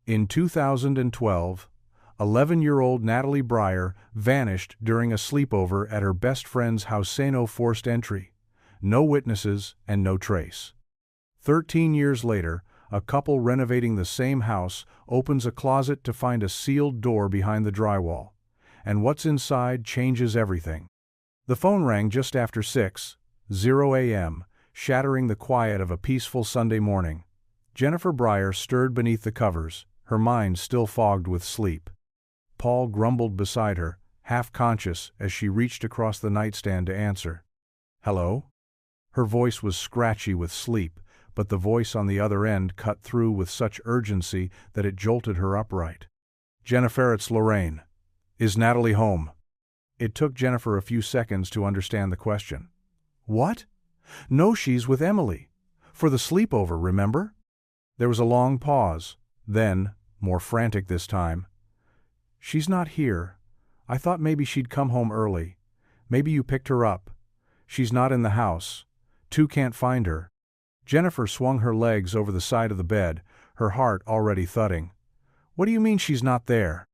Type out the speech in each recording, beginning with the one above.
In 2012, 11-year-old Natalie Breyer vanished during a sleepover at her best friend's house. No forced entry, no witnesses, and no trace. 13 years later, a couple renovating the same house opens a closet to find a sealed door behind the drywall, and what's inside changes everything. The phone rang just after 6:00 a.m., shattering the quiet of a peaceful Sunday morning. Jennifer Breyer stirred beneath the covers, her mind still fogged with sleep. Paul grumbled beside her, half-conscious as she reached across the nightstand to answer. "Hello?" Her voice was scratchy with sleep, but the voice on the other end cut through with such urgency that it jolted her upright. "Jennifer, it's Lorraine. Is Natalie home?" It took Jennifer a few seconds to understand the question. "What? No, she's with Emily. For the sleepover, remember?" There was a long pause, then, more frantic this time, "She's not here. I thought maybe she'd come home early. Maybe you picked her up. She's not in the house. Two can't find her." Jennifer swung her legs over the side of the bed, her heart already thudding. "What do you mean she's not there?"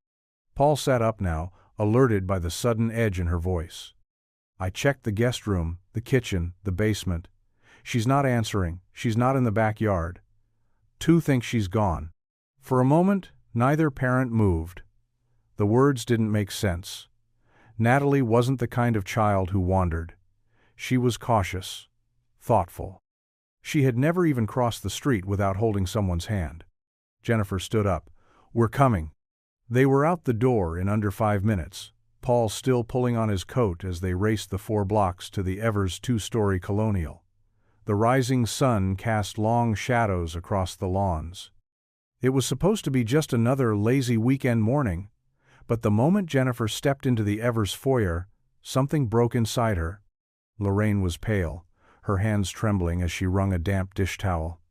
Paul sat up now, alerted by the sudden edge in her voice. "I checked the guest room, the kitchen, the basement. She's not answering. She's not in the backyard. Two think she's gone." For a moment, neither parent moved. The words didn't make sense. Natalie wasn't the kind of child who wandered. She was cautious, thoughtful. She had never even crossed the street without holding someone's hand. Jennifer stood up. "We're coming." They were out the door in under 5 minutes, Paul still pulling on his coat as they raced the 4 blocks to the Evers 2-story colonial. The rising sun cast long shadows across the lawns. It was supposed to be just another lazy weekend morning, but the moment Jennifer stepped into the Evers foyer, something broke inside her. Lorraine was pale, her hands trembling as she wrung a damp dish towel.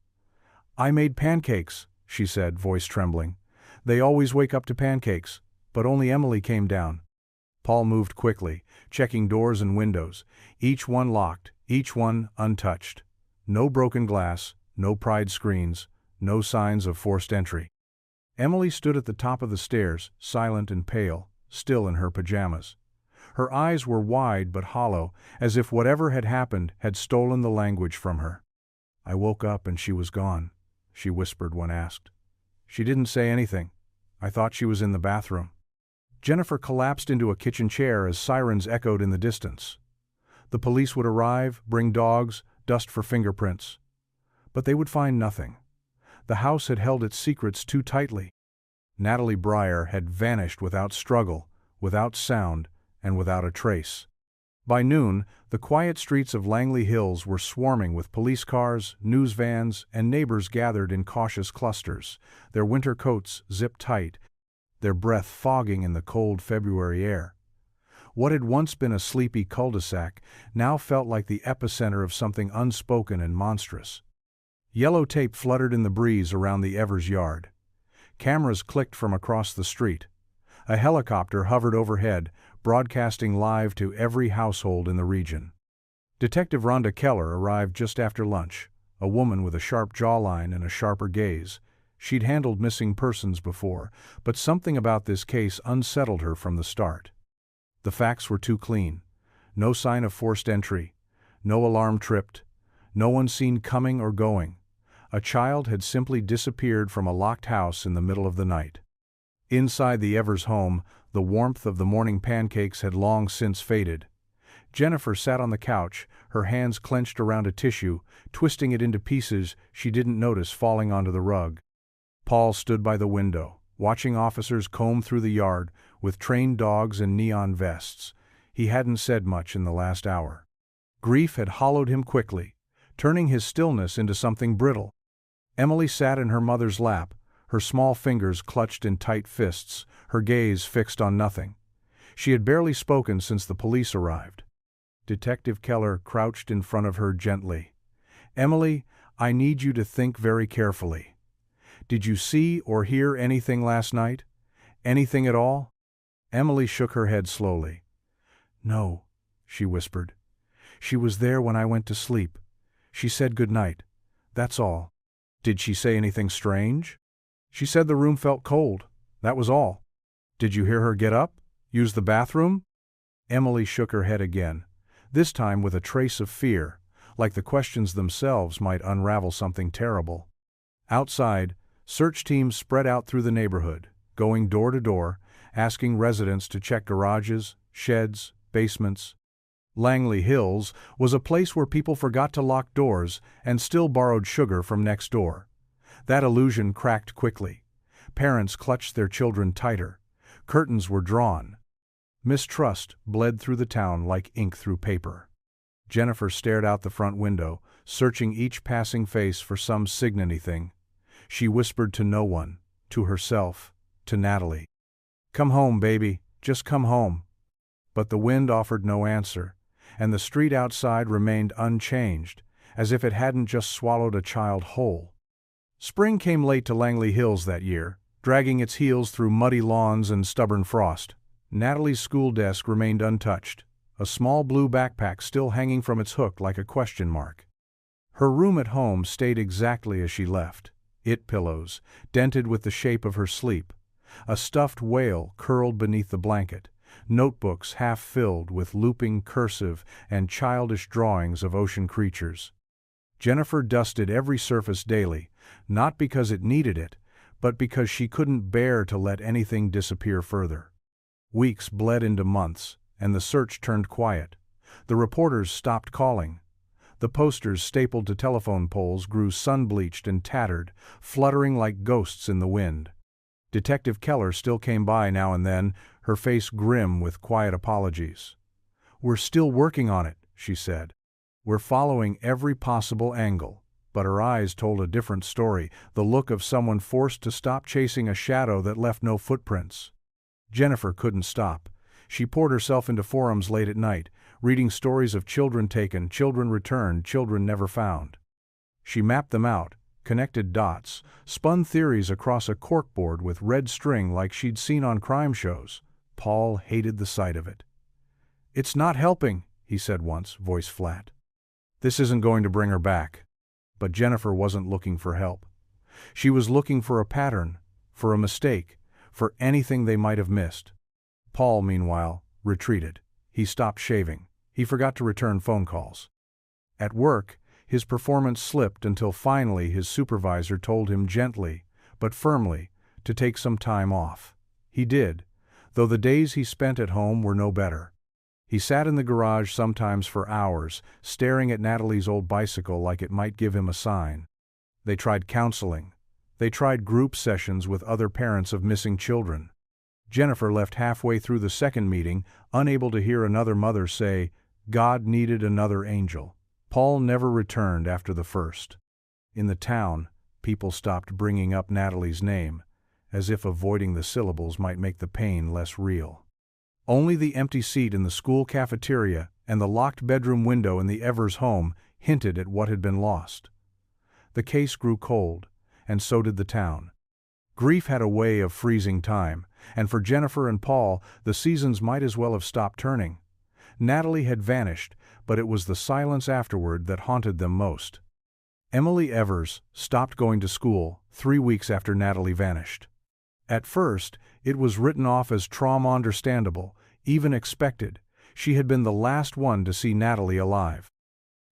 "I made pancakes," she said, voice trembling. "They always wake up to pancakes, but only Emily came down." Paul moved quickly, checking doors and windows, each one locked, each one untouched. No broken glass, no pried screens, no signs of forced entry. Emily stood at the top of the stairs, silent and pale, still in her pajamas. Her eyes were wide but hollow, as if whatever had happened had stolen the language from her. "I woke up and she was gone," she whispered when asked. "She didn't say anything. I thought she was in the bathroom." Jennifer collapsed into a kitchen chair as sirens echoed in the distance. The police would arrive, bring dogs, dust for fingerprints. But they would find nothing. The house had held its secrets too tightly. Natalie Breyer had vanished without struggle, without sound, and without a trace. By noon, the quiet streets of Langley Hills were swarming with police cars, news vans, and neighbors gathered in cautious clusters, their winter coats zipped tight, their breath fogging in the cold February air. What had once been a sleepy cul-de-sac now felt like the epicenter of something unspoken and monstrous. Yellow tape fluttered in the breeze around the Evers yard. Cameras clicked from across the street. A helicopter hovered overhead, broadcasting live to every household in the region. Detective Rhonda Keller arrived just after lunch, a woman with a sharp jawline and a sharper gaze. She'd handled missing persons before, but something about this case unsettled her from the start. The facts were too clean. No sign of forced entry. No alarm tripped. No one seen coming or going. A child had simply disappeared from a locked house in the middle of the night. Inside the Evers home, the warmth of the morning pancakes had long since faded. Jennifer sat on the couch, her hands clenched around a tissue, twisting it into pieces she didn't notice falling onto the rug. Paul stood by the window, watching officers comb through the yard with trained dogs and neon vests. He hadn't said much in the last hour. Grief had hollowed him quickly, turning his stillness into something brittle. Emily sat in her mother's lap, her small fingers clutched in tight fists, her gaze fixed on nothing. She had barely spoken since the police arrived. Detective Keller crouched in front of her gently. "Emily, I need you to think very carefully. Did you see or hear anything last night? Anything at all?" Emily shook her head slowly. "No," she whispered. "She was there when I went to sleep. She said good night. That's all." "Did she say anything strange?" She said the room felt cold. That was all. Did you hear her get up? Use the bathroom? Emily shook her head again, this time with a trace of fear, like the questions themselves might unravel something terrible. Outside, search teams spread out through the neighborhood, going door to door, asking residents to check garages, sheds, basements. Langley Hills was a place where people forgot to lock doors and still borrowed sugar from next door. That illusion cracked quickly. Parents clutched their children tighter. Curtains were drawn. Mistrust bled through the town like ink through paper. Jennifer stared out the front window, searching each passing face for some anything. She whispered to no one, to herself, to Natalie. "Come home, baby, just come home." But the wind offered no answer, and the street outside remained unchanged, as if it hadn't just swallowed a child whole. Spring came late to Langley Hills that year, dragging its heels through muddy lawns and stubborn frost. Natalie's school desk remained untouched, a small blue backpack still hanging from its hook like a question mark. Her room at home stayed exactly as she left. Pillows, dented with the shape of her sleep. A stuffed whale curled beneath the blanket. Notebooks half filled with looping cursive and childish drawings of ocean creatures. Jennifer dusted every surface daily, not because it needed it, but because she couldn't bear to let anything disappear further. Weeks bled into months, and the search turned quiet. The reporters stopped calling. The posters stapled to telephone poles grew sun-bleached and tattered, fluttering like ghosts in the wind. Detective Keller still came by now and then, her face grim with quiet apologies. "We're still working on it," she said. "We're following every possible angle." But her eyes told a different story, the look of someone forced to stop chasing a shadow that left no footprints. Jennifer couldn't stop. She poured herself into forums late at night, reading stories of children taken, children returned, children never found. She mapped them out, connected dots, spun theories across a corkboard with red string like she'd seen on crime shows. Paul hated the sight of it. "It's not helping," he said once, voice flat. "This isn't going to bring her back." But Jennifer wasn't looking for help. She was looking for a pattern, for a mistake, for anything they might have missed. Paul, meanwhile, retreated. He stopped shaving. He forgot to return phone calls. At work, his performance slipped until finally his supervisor told him gently, but firmly, to take some time off. He did, though the days he spent at home were no better. He sat in the garage sometimes for hours, staring at Natalie's old bicycle like it might give him a sign. They tried counseling. They tried group sessions with other parents of missing children. Jennifer left halfway through the second meeting, unable to hear another mother say, "God needed another angel." Paul never returned after the first. In the town, people stopped bringing up Natalie's name, as if avoiding the syllables might make the pain less real. Only the empty seat in the school cafeteria and the locked bedroom window in the Evers home hinted at what had been lost. The case grew cold, and so did the town. Grief had a way of freezing time, and for Jennifer and Paul, the seasons might as well have stopped turning. Natalie had vanished, but it was the silence afterward that haunted them most. Emily Evers stopped going to school 3 weeks after Natalie vanished. At first, it was written off as trauma understandable, even expected. She had been the last one to see Natalie alive.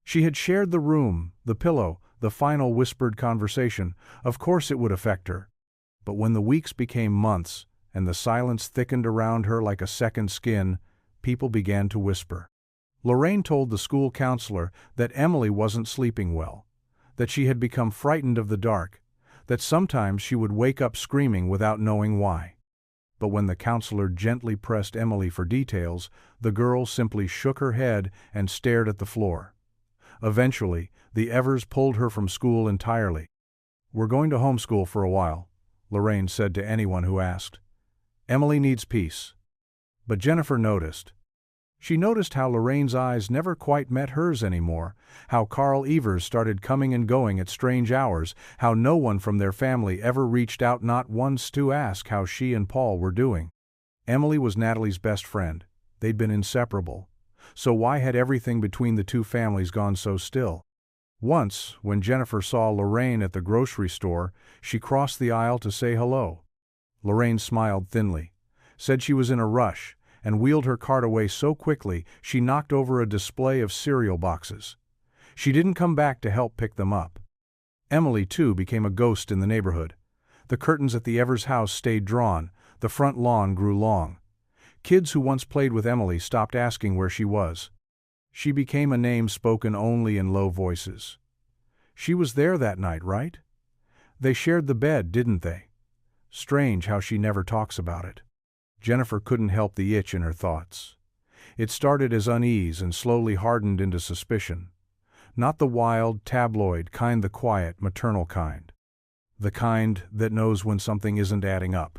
She had shared the room, the pillow, the final whispered conversation. Of course it would affect her. But when the weeks became months, and the silence thickened around her like a second skin, people began to whisper. Lorraine told the school counselor that Emily wasn't sleeping well, that she had become frightened of the dark, that sometimes she would wake up screaming without knowing why. But when the counselor gently pressed Emily for details, the girl simply shook her head and stared at the floor. Eventually, the Evers pulled her from school entirely. "We're going to homeschool for a while," Lorraine said to anyone who asked. "Emily needs peace." But Jennifer noticed. She noticed how Lorraine's eyes never quite met hers anymore, how Carl Evers started coming and going at strange hours, how no one from their family ever reached out not once to ask how she and Paul were doing. Emily was Natalie's best friend. They'd been inseparable. So why had everything between the two families gone so still? Once, when Jennifer saw Lorraine at the grocery store, she crossed the aisle to say hello. Lorraine smiled thinly, said she was in a rush, and wheeled her cart away so quickly she knocked over a display of cereal boxes. She didn't come back to help pick them up. Emily, too, became a ghost in the neighborhood. The curtains at the Evers house stayed drawn, the front lawn grew long. Kids who once played with Emily stopped asking where she was. She became a name spoken only in low voices. She was there that night, right? They shared the bed, didn't they? Strange how she never talks about it. Jennifer couldn't help the itch in her thoughts. It started as unease and slowly hardened into suspicion. Not the wild, tabloid kind, the quiet, maternal kind. The kind that knows when something isn't adding up.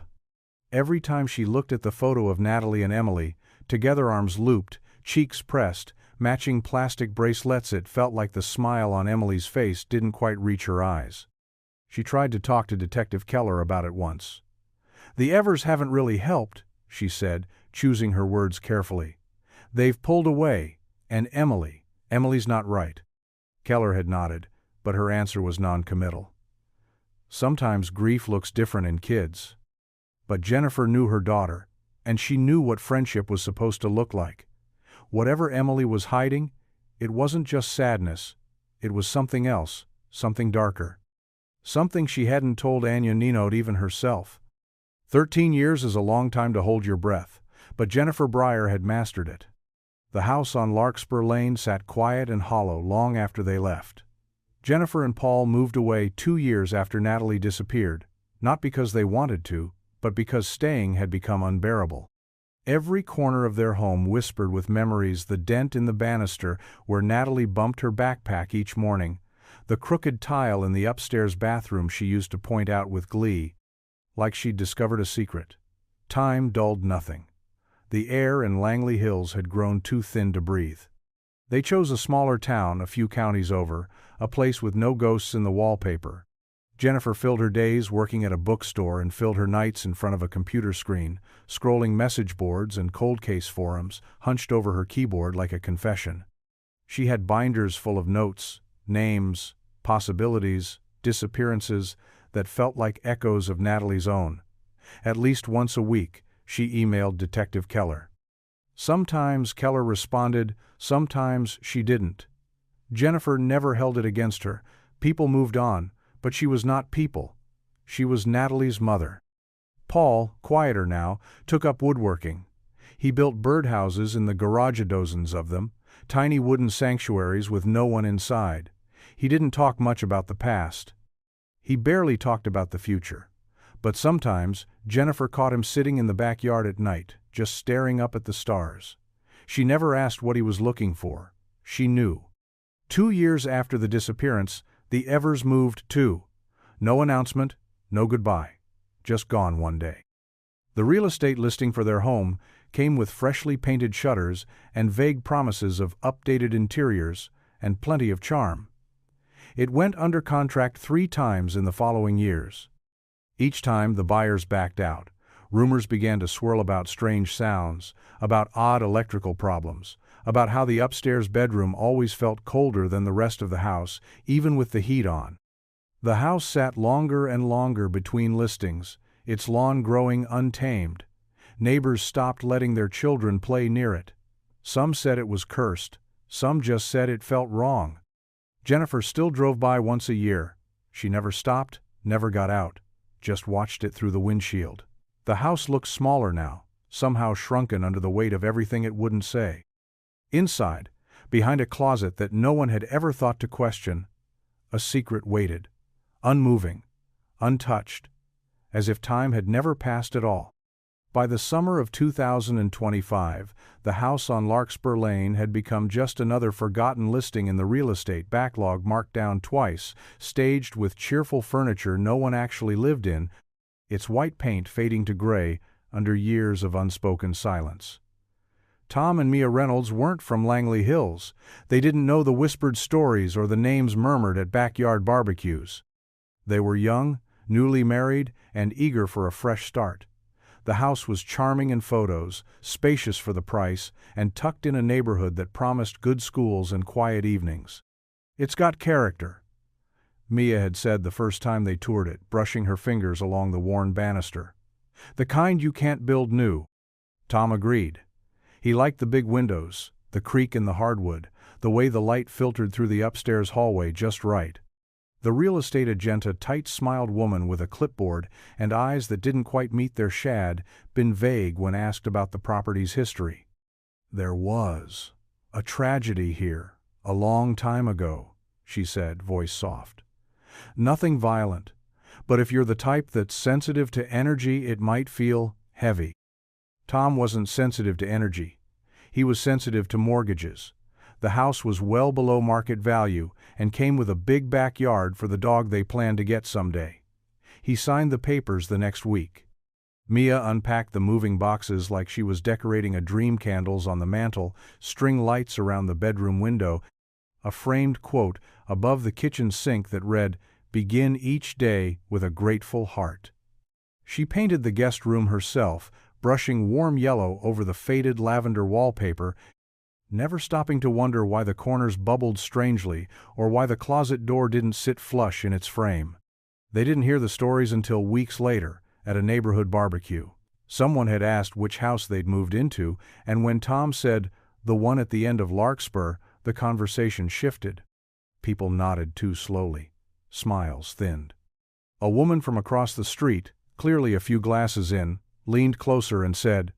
Every time she looked at the photo of Natalie and Emily, together, arms looped, cheeks pressed, matching plastic bracelets, it felt like the smile on Emily's face didn't quite reach her eyes. She tried to talk to Detective Keller about it once. "The Evers haven't really helped," she said, choosing her words carefully. "They've pulled away, and Emily's not right." Keller had nodded, but her answer was non-committal. Sometimes grief looks different in kids. But Jennifer knew her daughter, and she knew what friendship was supposed to look like. Whatever Emily was hiding, it wasn't just sadness, it was something else, something darker. Something she hadn't told Anya Ninot even herself. 13 years is a long time to hold your breath, but Jennifer Breyer had mastered it. The house on Larkspur Lane sat quiet and hollow long after they left. Jennifer and Paul moved away 2 years after Natalie disappeared, not because they wanted to, but because staying had become unbearable. Every corner of their home whispered with memories: the dent in the banister where Natalie bumped her backpack each morning, the crooked tile in the upstairs bathroom she used to point out with glee, like she'd discovered a secret. Time dulled nothing. The air in Langley Hills had grown too thin to breathe. They chose a smaller town a few counties over, a place with no ghosts in the wallpaper. Jennifer filled her days working at a bookstore and filled her nights in front of a computer screen, scrolling message boards and cold case forums, hunched over her keyboard like a confession. She had binders full of notes, names, possibilities, disappearances that felt like echoes of Natalie's own. At least once a week, she emailed Detective Keller. Sometimes Keller responded, sometimes she didn't. Jennifer never held it against her. People moved on, but she was not people. She was Natalie's mother. Paul, quieter now, took up woodworking. He built birdhouses in the garage, dozens of them, tiny wooden sanctuaries with no one inside. He didn't talk much about the past. He barely talked about the future. But sometimes, Jennifer caught him sitting in the backyard at night, just staring up at the stars. She never asked what he was looking for. She knew. 2 years after the disappearance, the Evers moved too. No announcement, no goodbye. Just gone one day. The real estate listing for their home came with freshly painted shutters and vague promises of updated interiors and plenty of charm. It went under contract 3 times in the following years. Each time the buyers backed out. Rumors began to swirl about strange sounds, about odd electrical problems, about how the upstairs bedroom always felt colder than the rest of the house, even with the heat on. The house sat longer and longer between listings, its lawn growing untamed. Neighbors stopped letting their children play near it. Some said it was cursed, some just said it felt wrong. Jennifer still drove by once a year. She never stopped, never got out, just watched it through the windshield. The house looked smaller now, somehow shrunken under the weight of everything it wouldn't say. Inside, behind a closet that no one had ever thought to question, a secret waited, unmoving, untouched, as if time had never passed at all. By the summer of 2025, the house on Larkspur Lane had become just another forgotten listing in the real estate backlog, marked down twice, staged with cheerful furniture no one actually lived in, its white paint fading to gray under years of unspoken silence. Tom and Mia Reynolds weren't from Langley Hills. They didn't know the whispered stories or the names murmured at backyard barbecues. They were young, newly married, and eager for a fresh start. The house was charming in photos, spacious for the price, and tucked in a neighborhood that promised good schools and quiet evenings. It's got character," Mia had said the first time they toured it, brushing her fingers along the worn banister. "The kind you can't build new." Tom agreed. He liked the big windows, the creak in the hardwood, the way the light filtered through the upstairs hallway just right. The real estate agent, a tight-smiled woman with a clipboard and eyes that didn't quite meet their shad, been vague when asked about the property's history. "There was a tragedy here, a long time ago," she said, voice soft. "Nothing violent, but if you're the type that's sensitive to energy, it might feel heavy." Tom wasn't sensitive to energy. He was sensitive to mortgages. The house was well below market value and came with a big backyard for the dog they planned to get someday. He signed the papers the next week. Mia unpacked the moving boxes like she was decorating a dream, candles on the mantel, string lights around the bedroom window, a framed quote above the kitchen sink that read, "Begin each day with a grateful heart." She painted the guest room herself, brushing warm yellow over the faded lavender wallpaper, never stopping to wonder why the corners bubbled strangely or why the closet door didn't sit flush in its frame. They didn't hear the stories until weeks later, at a neighborhood barbecue. Someone had asked which house they'd moved into, and when Tom said, "The one at the end of Larkspur," the conversation shifted. People nodded too slowly. Smiles thinned. A woman from across the street, clearly a few glasses in, leaned closer and said,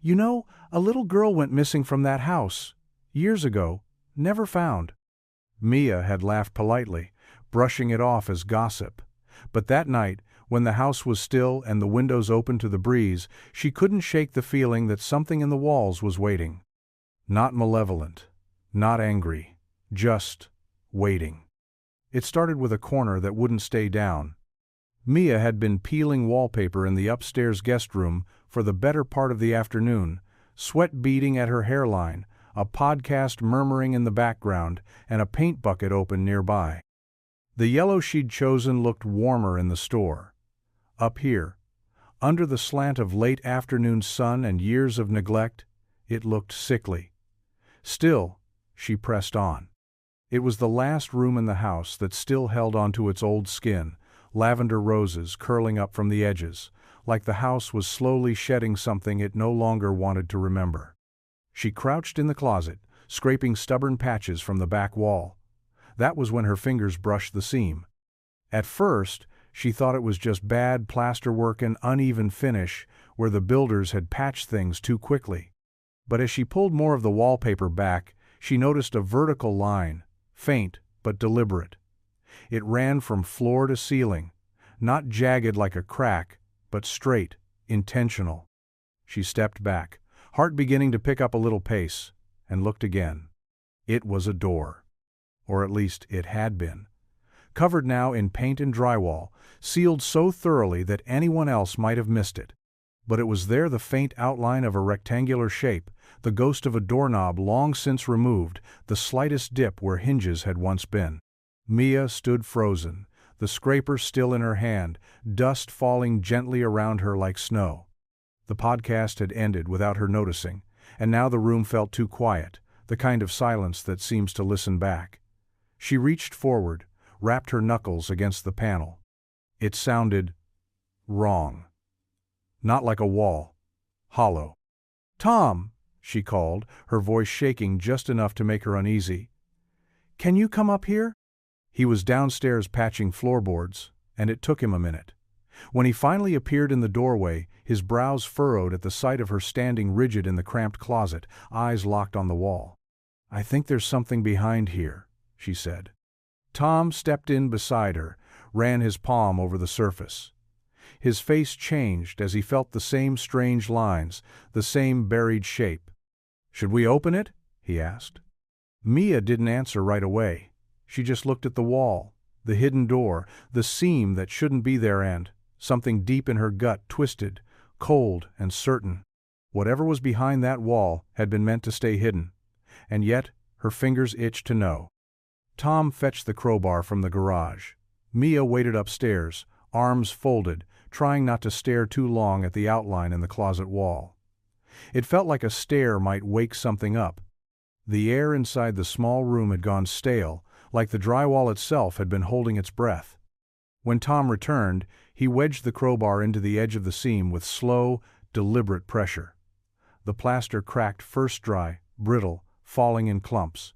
"You know, a little girl went missing from that house. Years ago. Never found." Mia had laughed politely, brushing it off as gossip. But that night, when the house was still and the windows open to the breeze, she couldn't shake the feeling that something in the walls was waiting. Not malevolent, not angry, just waiting. It started with a corner that wouldn't stay down. Mia had been peeling wallpaper in the upstairs guest room for the better part of the afternoon, sweat beading at her hairline, a podcast murmuring in the background, and a paint bucket open nearby. The yellow she'd chosen looked warmer in the store. Up here, under the slant of late afternoon sun and years of neglect, it looked sickly. Still, she pressed on. It was the last room in the house that still held onto its old skin, lavender roses curling up from the edges, like the house was slowly shedding something it no longer wanted to remember. She crouched in the closet, scraping stubborn patches from the back wall. That was when her fingers brushed the seam. At first, she thought it was just bad plasterwork and uneven finish where the builders had patched things too quickly. But as she pulled more of the wallpaper back, she noticed a vertical line, faint but deliberate. It ran from floor to ceiling, not jagged like a crack, but straight, intentional. She stepped back, heart beginning to pick up a little pace, and looked again. It was a door. Or at least it had been. Covered now in paint and drywall, sealed so thoroughly that anyone else might have missed it. But it was there, the faint outline of a rectangular shape, the ghost of a doorknob long since removed, the slightest dip where hinges had once been. Mia stood frozen, the scraper still in her hand, dust falling gently around her like snow. The podcast had ended without her noticing, and now the room felt too quiet, the kind of silence that seems to listen back. She reached forward, rapped her knuckles against the panel. It sounded wrong. Not like a wall. Hollow. "Tom," she called, her voice shaking just enough to make her uneasy. "Can you come up here?" He was downstairs patching floorboards, and it took him a minute. When he finally appeared in the doorway, his brows furrowed at the sight of her standing rigid in the cramped closet, eyes locked on the wall. "I think there's something behind here," she said. Tom stepped in beside her, ran his palm over the surface. His face changed as he felt the same strange lines, the same buried shape. "Should we open it?" he asked. Mia didn't answer right away. She just looked at the wall, the hidden door, the seam that shouldn't be there, and something deep in her gut twisted, cold and certain. Whatever was behind that wall had been meant to stay hidden, and yet her fingers itched to know. Tom fetched the crowbar from the garage. Mia waited upstairs, arms folded, trying not to stare too long at the outline in the closet wall. It felt like a stare might wake something up. The air inside the small room had gone stale, like the drywall itself had been holding its breath. When Tom returned, he wedged the crowbar into the edge of the seam with slow, deliberate pressure. The plaster cracked, first dry, brittle, falling in clumps.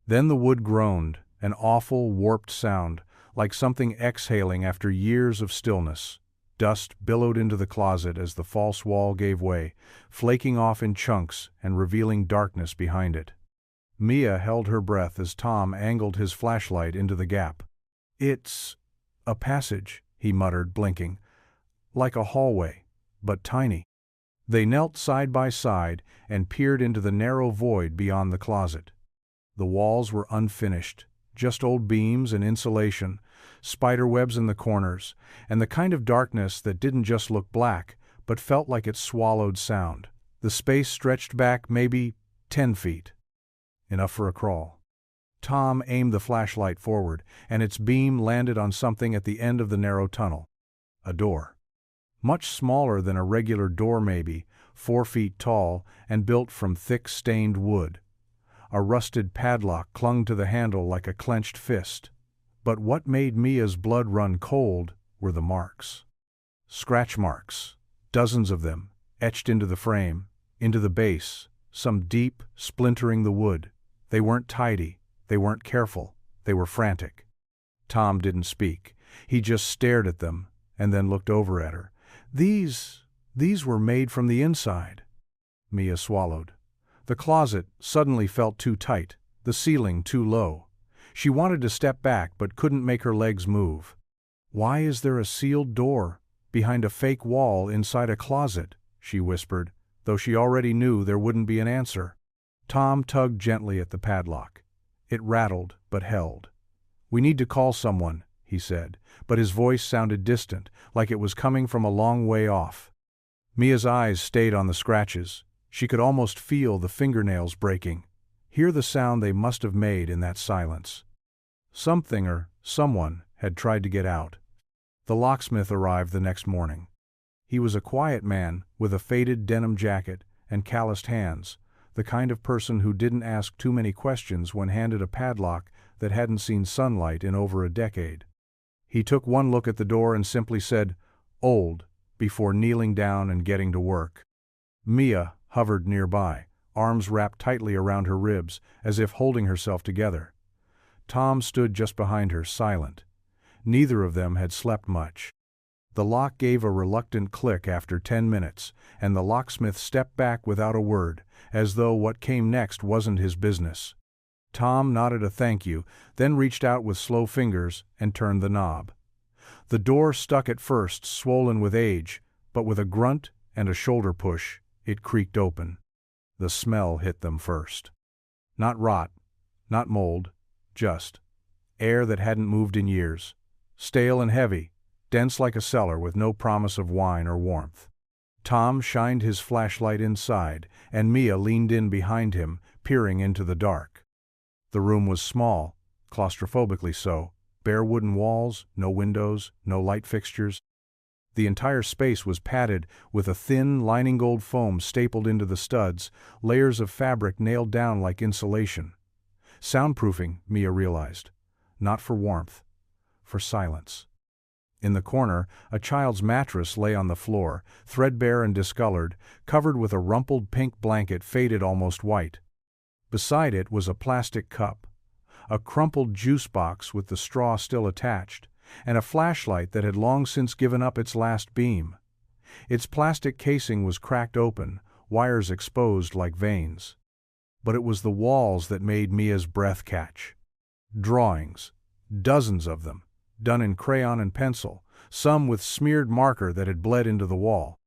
Then the wood groaned, an awful, warped sound, like something exhaling after years of stillness. Dust billowed into the closet as the false wall gave way, flaking off in chunks and revealing darkness behind it. Mia held her breath as Tom angled his flashlight into the gap. "It's a passage," he muttered, blinking. "Like a hallway, but tiny." They knelt side by side and peered into the narrow void beyond the closet. The walls were unfinished, just old beams and insulation, spiderwebs in the corners, and the kind of darkness that didn't just look black, but felt like it swallowed sound. The space stretched back maybe 10 feet. Enough for a crawl. Tom aimed the flashlight forward, and its beam landed on something at the end of the narrow tunnel. A door. Much smaller than a regular door, maybe, 4 feet tall and built from thick stained wood. A rusted padlock clung to the handle like a clenched fist. But what made Mia's blood run cold were the marks. Scratch marks, dozens of them, etched into the frame, into the base, some deep, splintering the wood. They weren't tidy, they weren't careful, they were frantic. Tom didn't speak. He just stared at them, and then looked over at her. These were made from the inside." Mia swallowed. The closet suddenly felt too tight, the ceiling too low. She wanted to step back but couldn't make her legs move. "Why is there a sealed door behind a fake wall inside a closet?" she whispered, though she already knew there wouldn't be an answer. Tom tugged gently at the padlock. It rattled but held. "We need to call someone," he said, but his voice sounded distant, like it was coming from a long way off. Mia's eyes stayed on the scratches. She could almost feel the fingernails breaking, hear the sound they must have made in that silence. Something or someone had tried to get out. The locksmith arrived the next morning. He was a quiet man with a faded denim jacket and calloused hands, the kind of person who didn't ask too many questions when handed a padlock that hadn't seen sunlight in over a decade. He took one look at the door and simply said, "Old," before kneeling down and getting to work. Mia hovered nearby, arms wrapped tightly around her ribs, as if holding herself together. Tom stood just behind her, silent. Neither of them had slept much. The lock gave a reluctant click after 10 minutes, and the locksmith stepped back without a word, as though what came next wasn't his business. Tom nodded a thank you, then reached out with slow fingers and turned the knob. The door stuck at first, swollen with age, but with a grunt and a shoulder push, it creaked open. The smell hit them first. Not rot, not mold, just air that hadn't moved in years, stale and heavy, dense like a cellar with no promise of wine or warmth. Tom shined his flashlight inside, and Mia leaned in behind him, peering into the dark. The room was small, claustrophobically so, bare wooden walls, no windows, no light fixtures. The entire space was padded with a thin, lining gold foam stapled into the studs, layers of fabric nailed down like insulation. Soundproofing, Mia realized. Not for warmth, for silence. In the corner, a child's mattress lay on the floor, threadbare and discolored, covered with a rumpled pink blanket faded almost white. Beside it was a plastic cup, a crumpled juice box with the straw still attached, and a flashlight that had long since given up its last beam. Its plastic casing was cracked open, wires exposed like veins. But it was the walls that made Mia's breath catch. Drawings, dozens of them, done in crayon and pencil, some with smeared marker that had bled into the wall.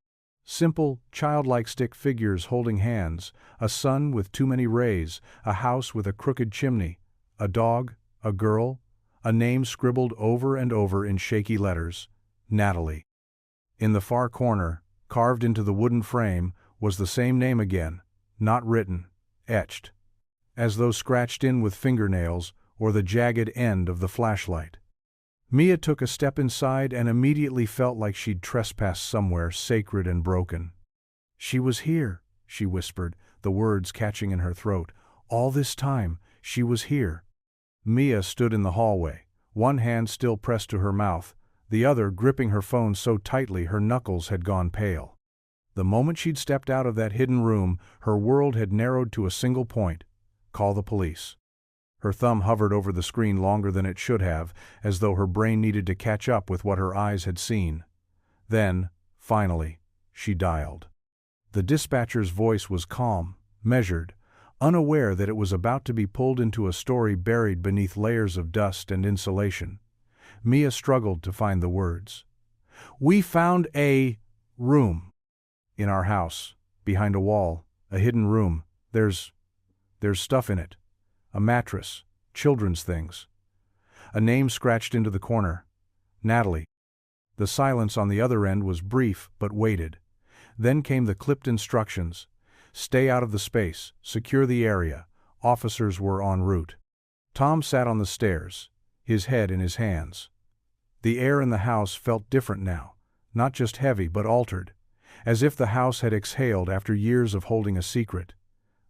Simple, childlike stick figures holding hands, a sun with too many rays, a house with a crooked chimney, a dog, a girl, a name scribbled over and over in shaky letters, Natalie. In the far corner, carved into the wooden frame, was the same name again, not written, etched, as though scratched in with fingernails or the jagged end of the flashlight. Mia took a step inside and immediately felt like she'd trespassed somewhere sacred and broken. "She was here," she whispered, the words catching in her throat. "All this time, she was here." Mia stood in the hallway, one hand still pressed to her mouth, the other gripping her phone so tightly her knuckles had gone pale. The moment she'd stepped out of that hidden room, her world had narrowed to a single point: call the police. Her thumb hovered over the screen longer than it should have, as though her brain needed to catch up with what her eyes had seen. Then, finally, she dialed. The dispatcher's voice was calm, measured, unaware that it was about to be pulled into a story buried beneath layers of dust and insulation. Mia struggled to find the words. "We found a room in our house, behind a wall, a hidden room. There's stuff in it. A mattress, children's things." A name scratched into the corner. Natalie. The silence on the other end was brief but weighted. Then came the clipped instructions. Stay out of the space, secure the area, officers were en route. Tom sat on the stairs, his head in his hands. The air in the house felt different now, not just heavy but altered, as if the house had exhaled after years of holding a secret.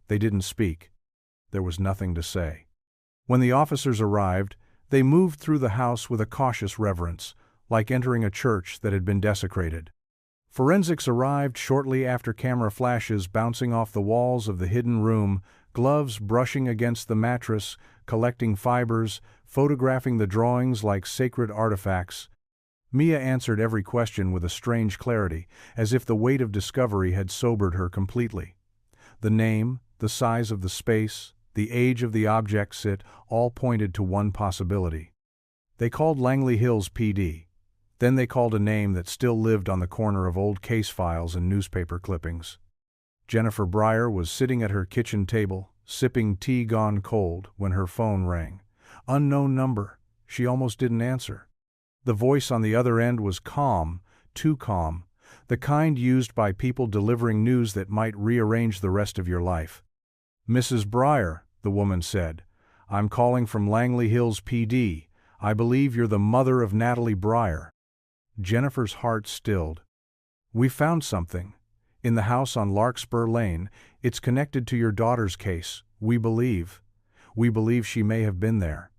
They didn't speak. There was nothing to say. When the officers arrived, they moved through the house with a cautious reverence, like entering a church that had been desecrated. Forensics arrived shortly after, camera flashes bouncing off the walls of the hidden room, gloves brushing against the mattress, collecting fibers, photographing the drawings like sacred artifacts. Mia answered every question with a strange clarity, as if the weight of discovery had sobered her completely. The name, the size of the space, the age of the objects, it all pointed to one possibility. They called Langley Hills PD. Then they called a name that still lived on the corner of old case files and newspaper clippings. Jennifer Breyer was sitting at her kitchen table, sipping tea gone cold, when her phone rang. Unknown number. She almost didn't answer. The voice on the other end was calm, too calm, the kind used by people delivering news that might rearrange the rest of your life. "Mrs. Breyer," the woman said, "I'm calling from Langley Hills PD. I believe you're the mother of Natalie Breyer." Jennifer's heart stilled. "We found something. In the house on Larkspur Lane. It's connected to your daughter's case, we believe. We believe she may have been there."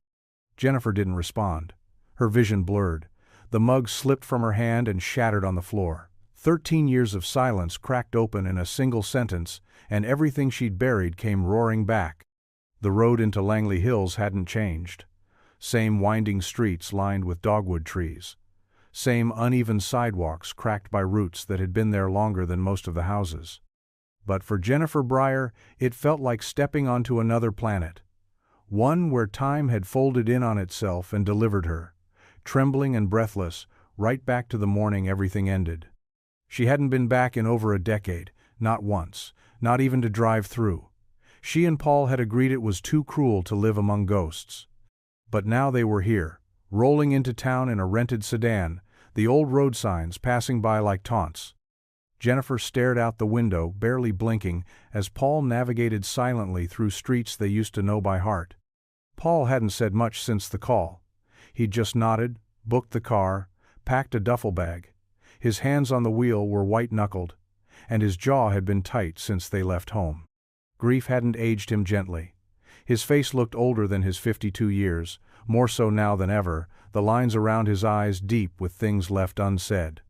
Jennifer didn't respond. Her vision blurred. The mug slipped from her hand and shattered on the floor. 13 years of silence cracked open in a single sentence, and everything she'd buried came roaring back. The road into Langley Hills hadn't changed. Same winding streets lined with dogwood trees. Same uneven sidewalks cracked by roots that had been there longer than most of the houses. But for Jennifer Breyer, it felt like stepping onto another planet. One where time had folded in on itself and delivered her, trembling and breathless, right back to the morning everything ended. She hadn't been back in over a decade, not once, not even to drive through. She and Paul had agreed it was too cruel to live among ghosts. But now they were here, rolling into town in a rented sedan, the old road signs passing by like taunts. Jennifer stared out the window, barely blinking, as Paul navigated silently through streets they used to know by heart. Paul hadn't said much since the call. He'd just nodded, booked the car, packed a duffel bag. His hands on the wheel were white-knuckled, and his jaw had been tight since they left home. Grief hadn't aged him gently. His face looked older than his 52 years, more so now than ever, the lines around his eyes deep with things left unsaid.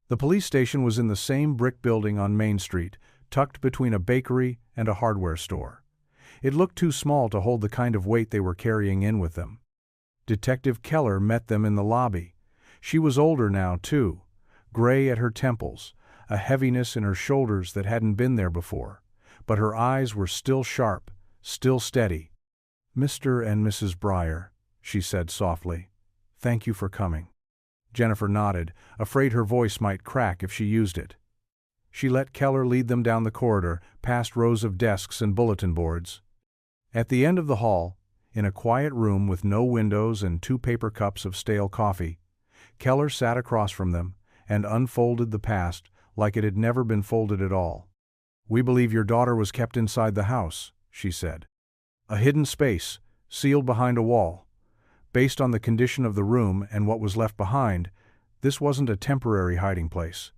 The police station was in the same brick building on Main Street, tucked between a bakery and a hardware store. It looked too small to hold the kind of weight they were carrying in with them. Detective Keller met them in the lobby. She was older now, too, gray at her temples, a heaviness in her shoulders that hadn't been there before, but her eyes were still sharp, still steady. "Mr. and Mrs. Breyer," she said softly, "thank you for coming." Jennifer nodded, afraid her voice might crack if she used it. She let Keller lead them down the corridor, past rows of desks and bulletin boards. At the end of the hall, in a quiet room with no windows and 2 paper cups of stale coffee, Keller sat across from them and unfolded the past like it had never been folded at all. "We believe your daughter was kept inside the house," she said. "A hidden space, sealed behind a wall. Based on the condition of the room and what was left behind, this wasn't a temporary hiding place.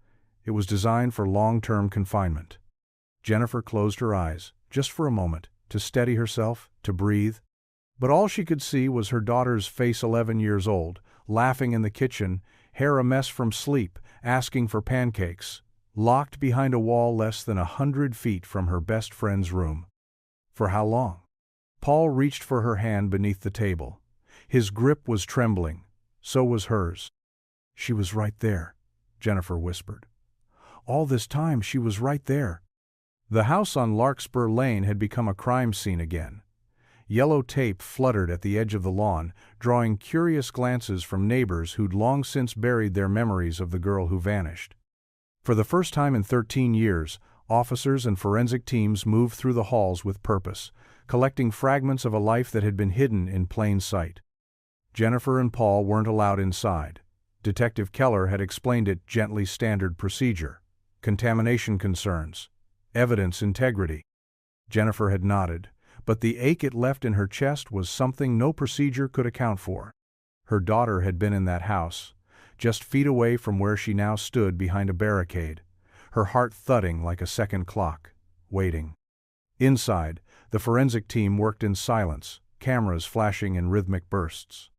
It was designed for long-term confinement." Jennifer closed her eyes, just for a moment, to steady herself, to breathe. But all she could see was her daughter's face, 11 years old, laughing in the kitchen, hair a mess from sleep, asking for pancakes, locked behind a wall less than 100 feet from her best friend's room. For how long? Paul reached for her hand beneath the table. His grip was trembling. So was hers. "She was right there," Jennifer whispered. "All this time she was right there." The house on Larkspur Lane had become a crime scene again. Yellow tape fluttered at the edge of the lawn, drawing curious glances from neighbors who'd long since buried their memories of the girl who vanished. For the first time in 13 years, officers and forensic teams moved through the halls with purpose, collecting fragments of a life that had been hidden in plain sight. Jennifer and Paul weren't allowed inside. Detective Keller had explained it gently: standard procedure, contamination concerns, evidence integrity. Jennifer had nodded, but the ache it left in her chest was something no procedure could account for. Her daughter had been in that house, just feet away from where she now stood behind a barricade, her heart thudding like a second clock, waiting. Inside, the forensic team worked in silence, cameras flashing in rhythmic bursts.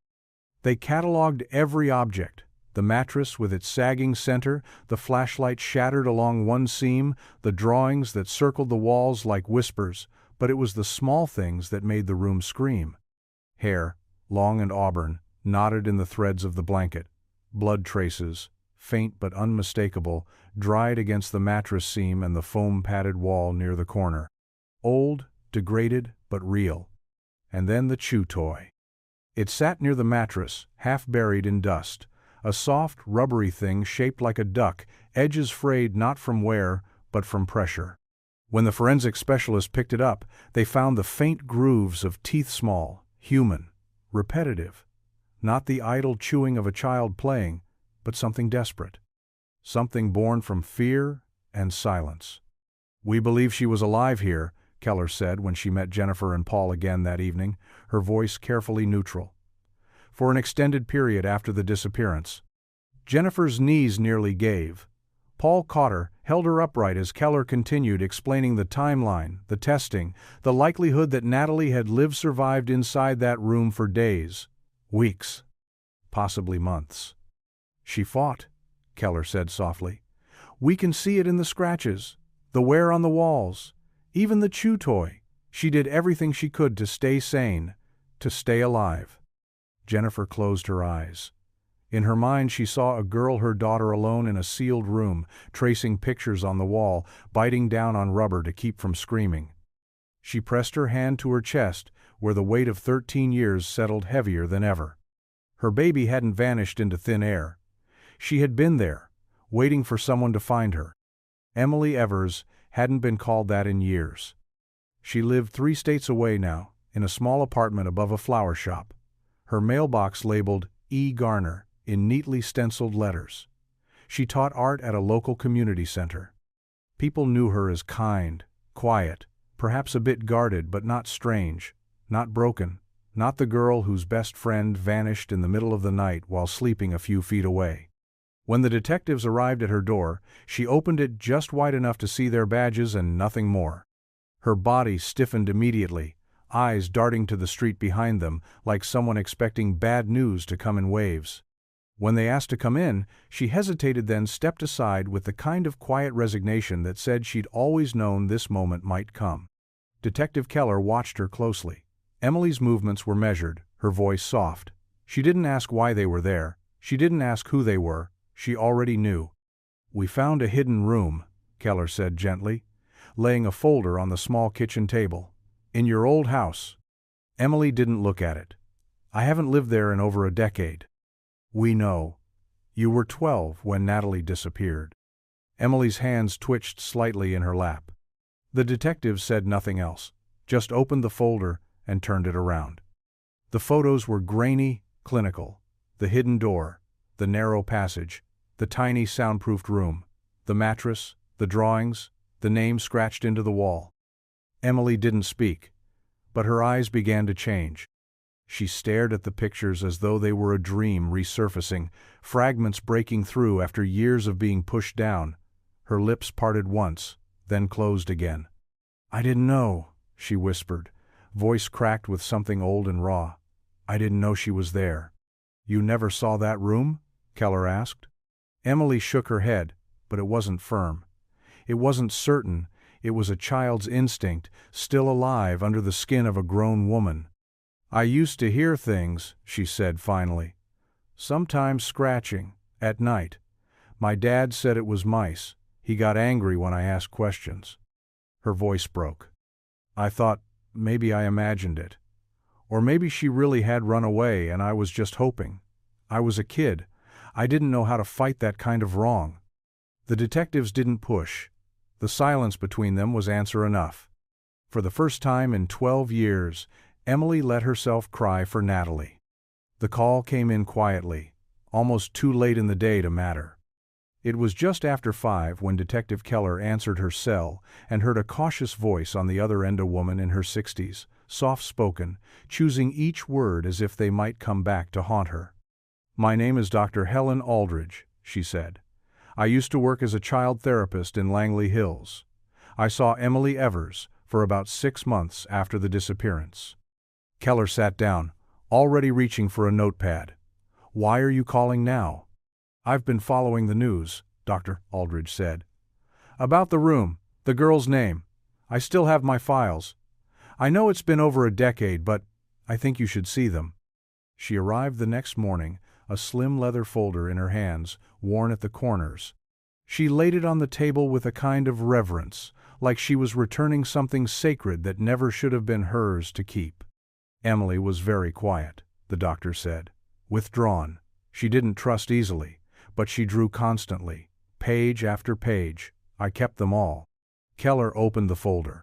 They catalogued every object: the mattress with its sagging center, the flashlight shattered along one seam, the drawings that circled the walls like whispers, but it was the small things that made the room scream. Hair, long and auburn, knotted in the threads of the blanket. Blood traces, faint but unmistakable, dried against the mattress seam and the foam-padded wall near the corner. Old, degraded, but real. And then the chew toy. It sat near the mattress, half buried in dust, a soft, rubbery thing shaped like a duck, edges frayed not from wear, but from pressure. When the forensic specialist picked it up, they found the faint grooves of teeth, small, human, repetitive. Not the idle chewing of a child playing, but something desperate. Something born from fear and silence. "We believe she was alive here," Keller said when she met Jennifer and Paul again that evening, her voice carefully neutral. "For an extended period after the disappearance." Jennifer's knees nearly gave. Paul caught her, held her upright as Keller continued explaining the timeline, the testing, the likelihood that Natalie had survived inside that room for days, weeks, possibly months. "She fought," Keller said softly. "We can see it in the scratches, the wear on the walls, even the chew toy. She did everything she could to stay sane, to stay alive." Jennifer closed her eyes. In her mind she saw a girl, her daughter, alone in a sealed room, tracing pictures on the wall, biting down on rubber to keep from screaming. She pressed her hand to her chest, where the weight of 13 years settled heavier than ever. Her baby hadn't vanished into thin air. She had been there, waiting for someone to find her. Emily Evers hadn't been called that in years. She lived 3 states away now, in a small apartment above a flower shop. Her mailbox labeled E. Garner in neatly stenciled letters. She taught art at a local community center. People knew her as kind, quiet, perhaps a bit guarded, but not strange, not broken, not the girl whose best friend vanished in the middle of the night while sleeping a few feet away. When the detectives arrived at her door, she opened it just wide enough to see their badges and nothing more. Her body stiffened immediately, eyes darting to the street behind them, like someone expecting bad news to come in waves. When they asked to come in, she hesitated, then stepped aside with the kind of quiet resignation that said she'd always known this moment might come. Detective Keller watched her closely. Emily's movements were measured, her voice soft. She didn't ask why they were there, she didn't ask who they were, she already knew. "We found a hidden room," Keller said gently, laying a folder on the small kitchen table. "In your old house." Emily didn't look at it. "I haven't lived there in over a decade." "We know. You were 12 when Natalie disappeared." Emily's hands twitched slightly in her lap. The detective said nothing else, just opened the folder and turned it around. The photos were grainy, clinical. The hidden door, the narrow passage, the tiny soundproofed room, the mattress, the drawings, the name scratched into the wall. Emily didn't speak, but her eyes began to change. She stared at the pictures as though they were a dream resurfacing, fragments breaking through after years of being pushed down. Her lips parted once, then closed again. "I didn't know," she whispered, voice cracked with something old and raw. "I didn't know she was there." "You never saw that room?" Keller asked. Emily shook her head, but it wasn't firm. It wasn't certain, it was a child's instinct, still alive under the skin of a grown woman. "I used to hear things," she said finally. "Sometimes scratching, at night. My dad said it was mice. He got angry when I asked questions." Her voice broke. "I thought maybe I imagined it. Or maybe she really had run away and I was just hoping. I was a kid. I didn't know how to fight that kind of wrong." The detectives didn't push. The silence between them was answer enough. For the first time in 12 years, Emily let herself cry for Natalie. The call came in quietly, almost too late in the day to matter. It was just after 5 when Detective Keller answered her cell and heard a cautious voice on the other end, a woman in her 60s, soft-spoken, choosing each word as if they might come back to haunt her. "My name is Dr. Helen Aldridge," she said. "I used to work as a child therapist in Langley Hills. I saw Emily Evers for about 6 months after the disappearance." Keller sat down, already reaching for a notepad. "Why are you calling now?" "I've been following the news," Dr. Aldridge said. "About the room, the girl's name. I still have my files. I know it's been over a decade, but I think you should see them." She arrived the next morning, a slim leather folder in her hands, worn at the corners. She laid it on the table with a kind of reverence, like she was returning something sacred that never should have been hers to keep. Emily was very quiet, the doctor said. Withdrawn. She didn't trust easily, but she drew constantly, page after page. I kept them all. Keller opened the folder.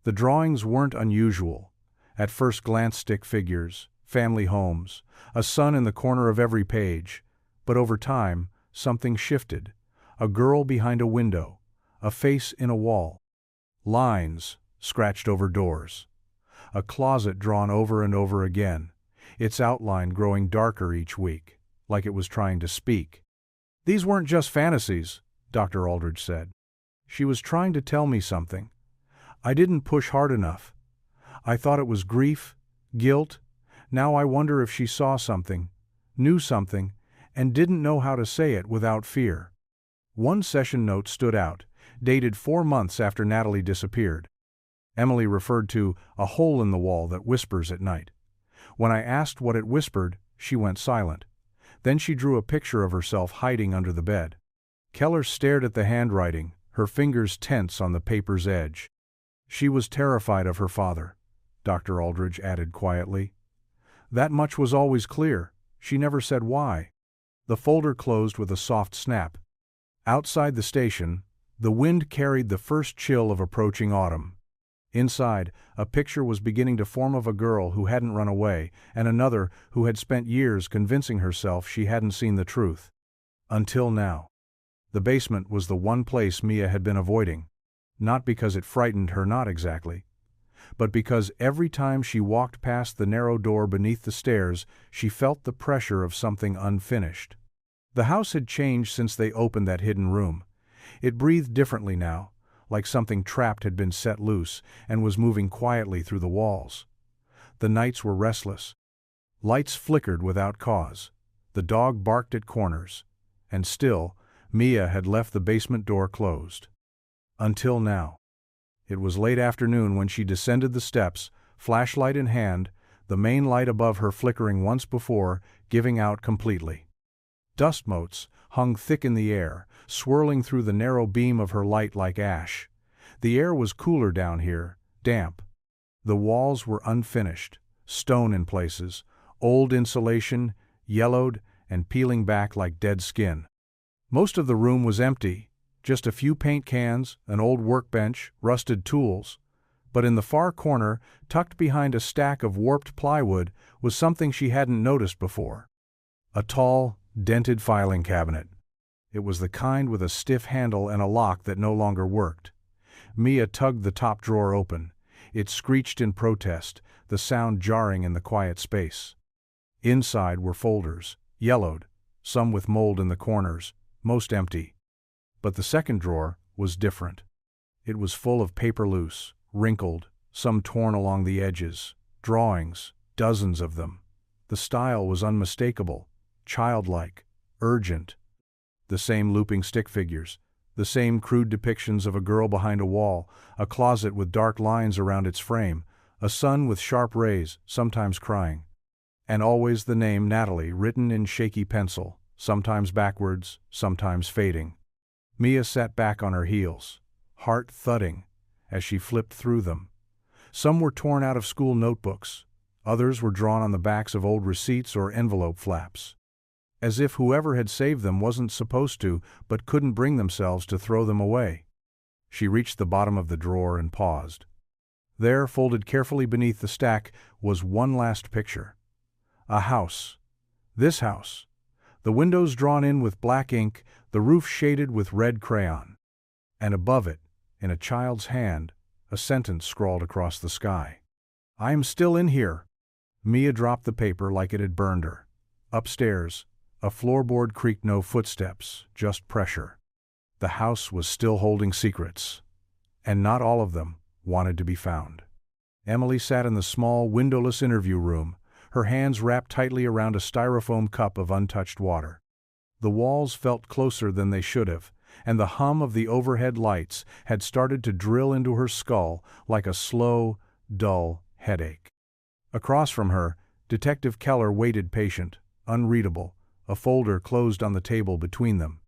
The drawings weren't unusual. At first glance, stick figures, family homes, a sun in the corner of every page. But over time, something shifted. A girl behind a window, a face in a wall. Lines scratched over doors. A closet drawn over and over again, its outline growing darker each week, like it was trying to speak. "These weren't just fantasies," Dr. Aldridge said. "She was trying to tell me something. I didn't push hard enough. I thought it was grief, guilt. Now I wonder if she saw something, knew something, and didn't know how to say it without fear." One session note stood out, dated 4 months after Natalie disappeared. Emily referred to a hole in the wall that whispers at night. When I asked what it whispered, she went silent. Then she drew a picture of herself hiding under the bed. Keller stared at the handwriting, her fingers tense on the paper's edge. "She was terrified of her father," Dr. Aldridge added quietly. "That much was always clear. She never said why." The folder closed with a soft snap. Outside the station, the wind carried the first chill of approaching autumn. Inside, a picture was beginning to form of a girl who hadn't run away, and another who had spent years convincing herself she hadn't seen the truth. Until now. The basement was the one place Mia had been avoiding. Not because it frightened her, not exactly, but because every time she walked past the narrow door beneath the stairs, she felt the pressure of something unfinished. The house had changed since they opened that hidden room. It breathed differently now, like something trapped had been set loose and was moving quietly through the walls. The nights were restless. Lights flickered without cause. The dog barked at corners. And still, Mia had left the basement door closed. Until now. It was late afternoon when she descended the steps, flashlight in hand, the main light above her flickering once before, giving out completely. Dust motes hung thick in the air, swirling through the narrow beam of her light like ash. The air was cooler down here, damp. The walls were unfinished, stone in places, old insulation, yellowed and peeling back like dead skin. Most of the room was empty, just a few paint cans, an old workbench, rusted tools. But in the far corner, tucked behind a stack of warped plywood, was something she hadn't noticed before. A tall, dented filing cabinet. It was the kind with a stiff handle and a lock that no longer worked. Mia tugged the top drawer open. It screeched in protest, the sound jarring in the quiet space. Inside were folders, yellowed, some with mold in the corners, most empty. But the second drawer was different. It was full of paper loose, wrinkled, some torn along the edges, drawings, dozens of them. The style was unmistakable, childlike, urgent. The same looping stick figures, the same crude depictions of a girl behind a wall, a closet with dark lines around its frame, a sun with sharp rays, sometimes crying. And always the name Natalie written in shaky pencil, sometimes backwards, sometimes fading. Mia sat back on her heels, heart thudding, as she flipped through them. Some were torn out of school notebooks, others were drawn on the backs of old receipts or envelope flaps. As if whoever had saved them wasn't supposed to, but couldn't bring themselves to throw them away. She reached the bottom of the drawer and paused. There, folded carefully beneath the stack, was one last picture. A house. This house. The windows drawn in with black ink, the roof shaded with red crayon. And above it, in a child's hand, a sentence scrawled across the sky. "I am still in here." Mia dropped the paper like it had burned her. Upstairs, a floorboard creaked, no footsteps, just pressure. The house was still holding secrets. And not all of them wanted to be found. Emily sat in the small, windowless interview room, her hands wrapped tightly around a styrofoam cup of untouched water. The walls felt closer than they should have, and the hum of the overhead lights had started to drill into her skull like a slow, dull headache. Across from her, Detective Keller waited, patient, unreadable, a folder closed on the table between them.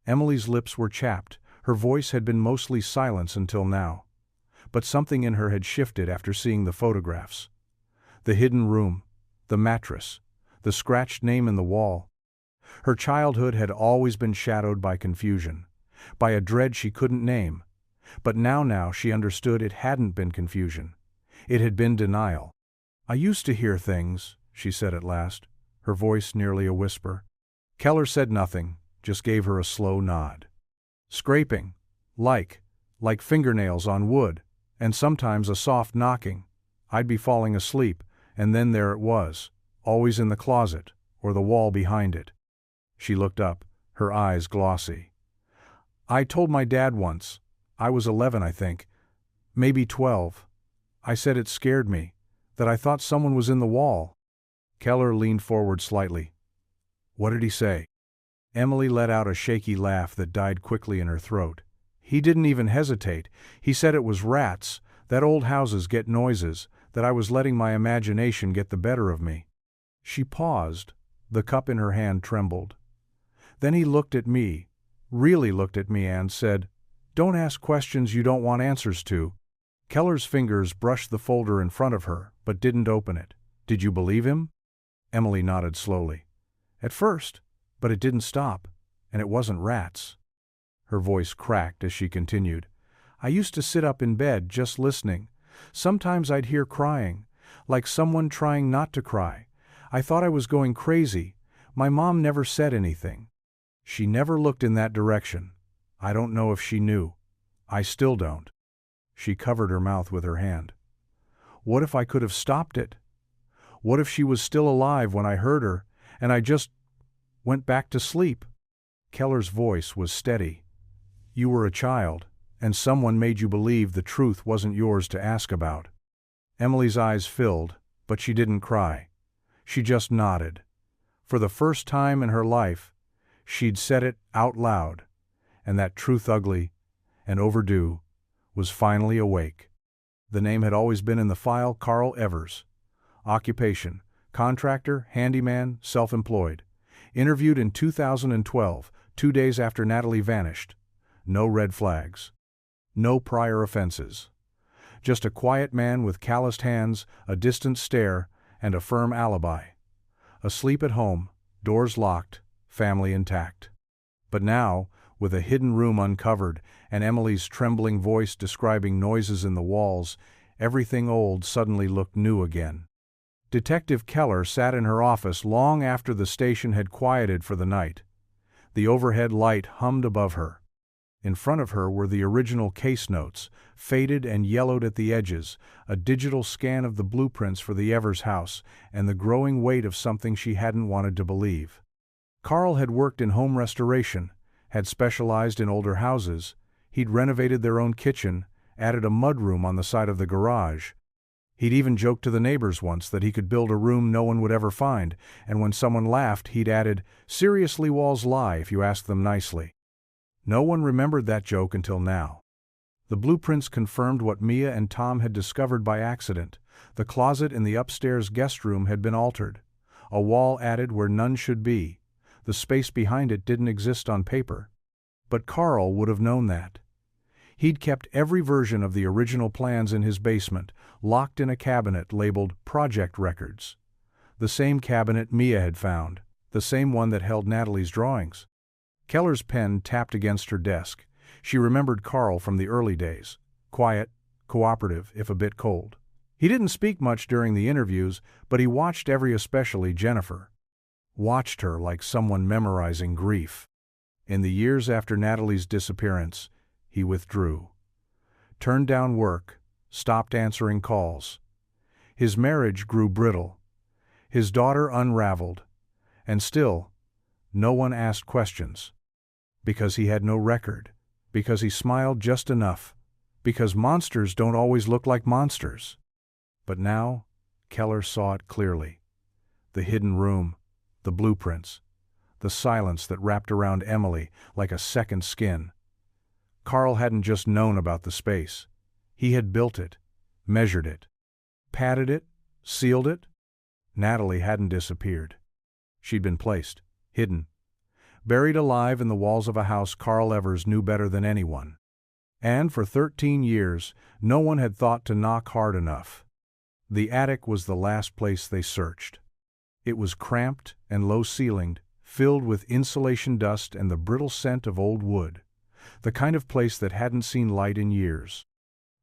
Emily's lips were chapped, her voice had been mostly silence until now. But something in her had shifted after seeing the photographs. The hidden room, the mattress, the scratched name in the wall. Her childhood had always been shadowed by confusion, by a dread she couldn't name. But now she understood it hadn't been confusion. It had been denial. "I used to hear things," she said at last, her voice nearly a whisper. Keller said nothing, just gave her a slow nod. "Scraping, like fingernails on wood, and sometimes a soft knocking. I'd be falling asleep, and then there it was, always in the closet, or the wall behind it." She looked up, her eyes glossy. "I told my dad once. I was 11, I think. Maybe 12. I said it scared me, that I thought someone was in the wall." Keller leaned forward slightly. "What did he say?" Emily let out a shaky laugh that died quickly in her throat. "He didn't even hesitate. He said it was rats, that old houses get noises, that I was letting my imagination get the better of me." She paused. The cup in her hand trembled. Then he looked at me, really looked at me, and said, "Don't ask questions you don't want answers to." Keller's fingers brushed the folder in front of her, but didn't open it. "Did you believe him?" Emily nodded slowly. "At first, but it didn't stop, and it wasn't rats." Her voice cracked as she continued. "I used to sit up in bed just listening. Sometimes I'd hear crying, like someone trying not to cry. I thought I was going crazy. My mom never said anything. She never looked in that direction. I don't know if she knew. I still don't." She covered her mouth with her hand. "What if I could have stopped it? What if she was still alive when I heard her, and I just went back to sleep?" Keller's voice was steady. "You were a child, and someone made you believe the truth wasn't yours to ask about." Emily's eyes filled, but she didn't cry. She just nodded. For the first time in her life, she'd said it out loud, and that truth, ugly and overdue, was finally awake. The name had always been in the file: Carl Evers. Occupation: contractor, handyman, self-employed. Interviewed in 2012, 2 days after Natalie vanished. No red flags. No prior offenses. Just a quiet man with calloused hands, a distant stare, and a firm alibi. Asleep at home, doors locked, family intact. But now, with a hidden room uncovered, and Emily's trembling voice describing noises in the walls, everything old suddenly looked new again. Detective Keller sat in her office long after the station had quieted for the night. The overhead light hummed above her. In front of her were the original case notes, faded and yellowed at the edges, a digital scan of the blueprints for the Evers house, and the growing weight of something she hadn't wanted to believe. Carl had worked in home restoration, had specialized in older houses, he'd renovated their own kitchen, added a mudroom on the side of the garage. He'd even joked to the neighbors once that he could build a room no one would ever find, and when someone laughed, he'd added, "Seriously, walls lie if you ask them nicely." No one remembered that joke until now. The blueprints confirmed what Mia and Tom had discovered by accident. The closet in the upstairs guest room had been altered. A wall added where none should be. The space behind it didn't exist on paper. But Carl would have known that. He'd kept every version of the original plans in his basement, locked in a cabinet labeled Project Records. The same cabinet Mia had found, the same one that held Natalie's drawings. Keller's pen tapped against her desk. She remembered Carl from the early days. Quiet, cooperative, if a bit cold. He didn't speak much during the interviews, but he watched every, especially Jennifer. Watched her like someone memorizing grief. In the years after Natalie's disappearance, he withdrew. Turned down work, stopped answering calls. His marriage grew brittle. His daughter unraveled. And still, no one asked questions. Because he had no record. Because he smiled just enough. Because monsters don't always look like monsters. But now, Keller saw it clearly. The hidden room, the blueprints, the silence that wrapped around Emily like a second skin. Carl hadn't just known about the space. He had built it, measured it, padded it, sealed it. Natalie hadn't disappeared. She'd been placed, hidden, buried alive in the walls of a house Carl Evers knew better than anyone. And for 13 years, no one had thought to knock hard enough. The attic was the last place they searched. It was cramped and low-ceilinged, filled with insulation dust and the brittle scent of old wood, the kind of place that hadn't seen light in years.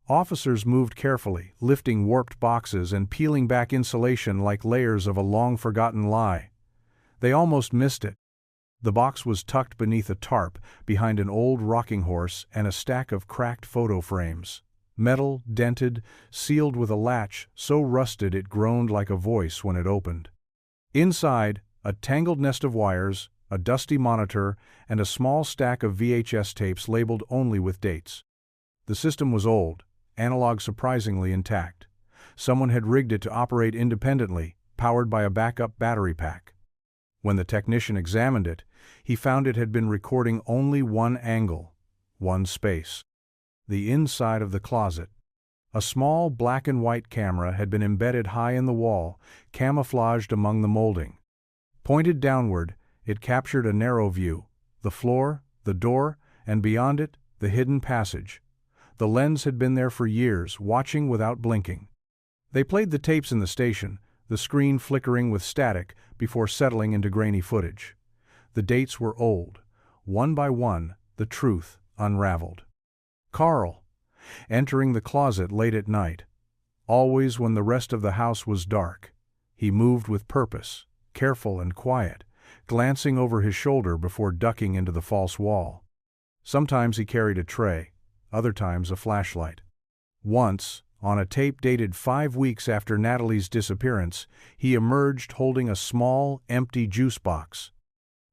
Officers moved carefully, lifting warped boxes and peeling back insulation like layers of a long-forgotten lie. They almost missed it. The box was tucked beneath a tarp, behind an old rocking horse and a stack of cracked photo frames. Metal, dented, sealed with a latch so rusted it groaned like a voice when it opened. Inside, a tangled nest of wires, a dusty monitor, and a small stack of VHS tapes labeled only with dates. The system was old, analog surprisingly intact. Someone had rigged it to operate independently, powered by a backup battery pack. When the technician examined it, he found it had been recording only one angle, one space. The inside of the closet. A small black and white camera had been embedded high in the wall, camouflaged among the molding. Pointed downward, it captured a narrow view, the floor, the door, and beyond it, the hidden passage. The lens had been there for years, watching without blinking. They played the tapes in the station, the screen flickering with static before settling into grainy footage. The dates were old. One by one, the truth unraveled. Carl, entering the closet late at night. Always when the rest of the house was dark. He moved with purpose, careful and quiet, glancing over his shoulder before ducking into the false wall. Sometimes he carried a tray, other times a flashlight. Once, on a tape dated 5 weeks after Natalie's disappearance, he emerged holding a small, empty juice box.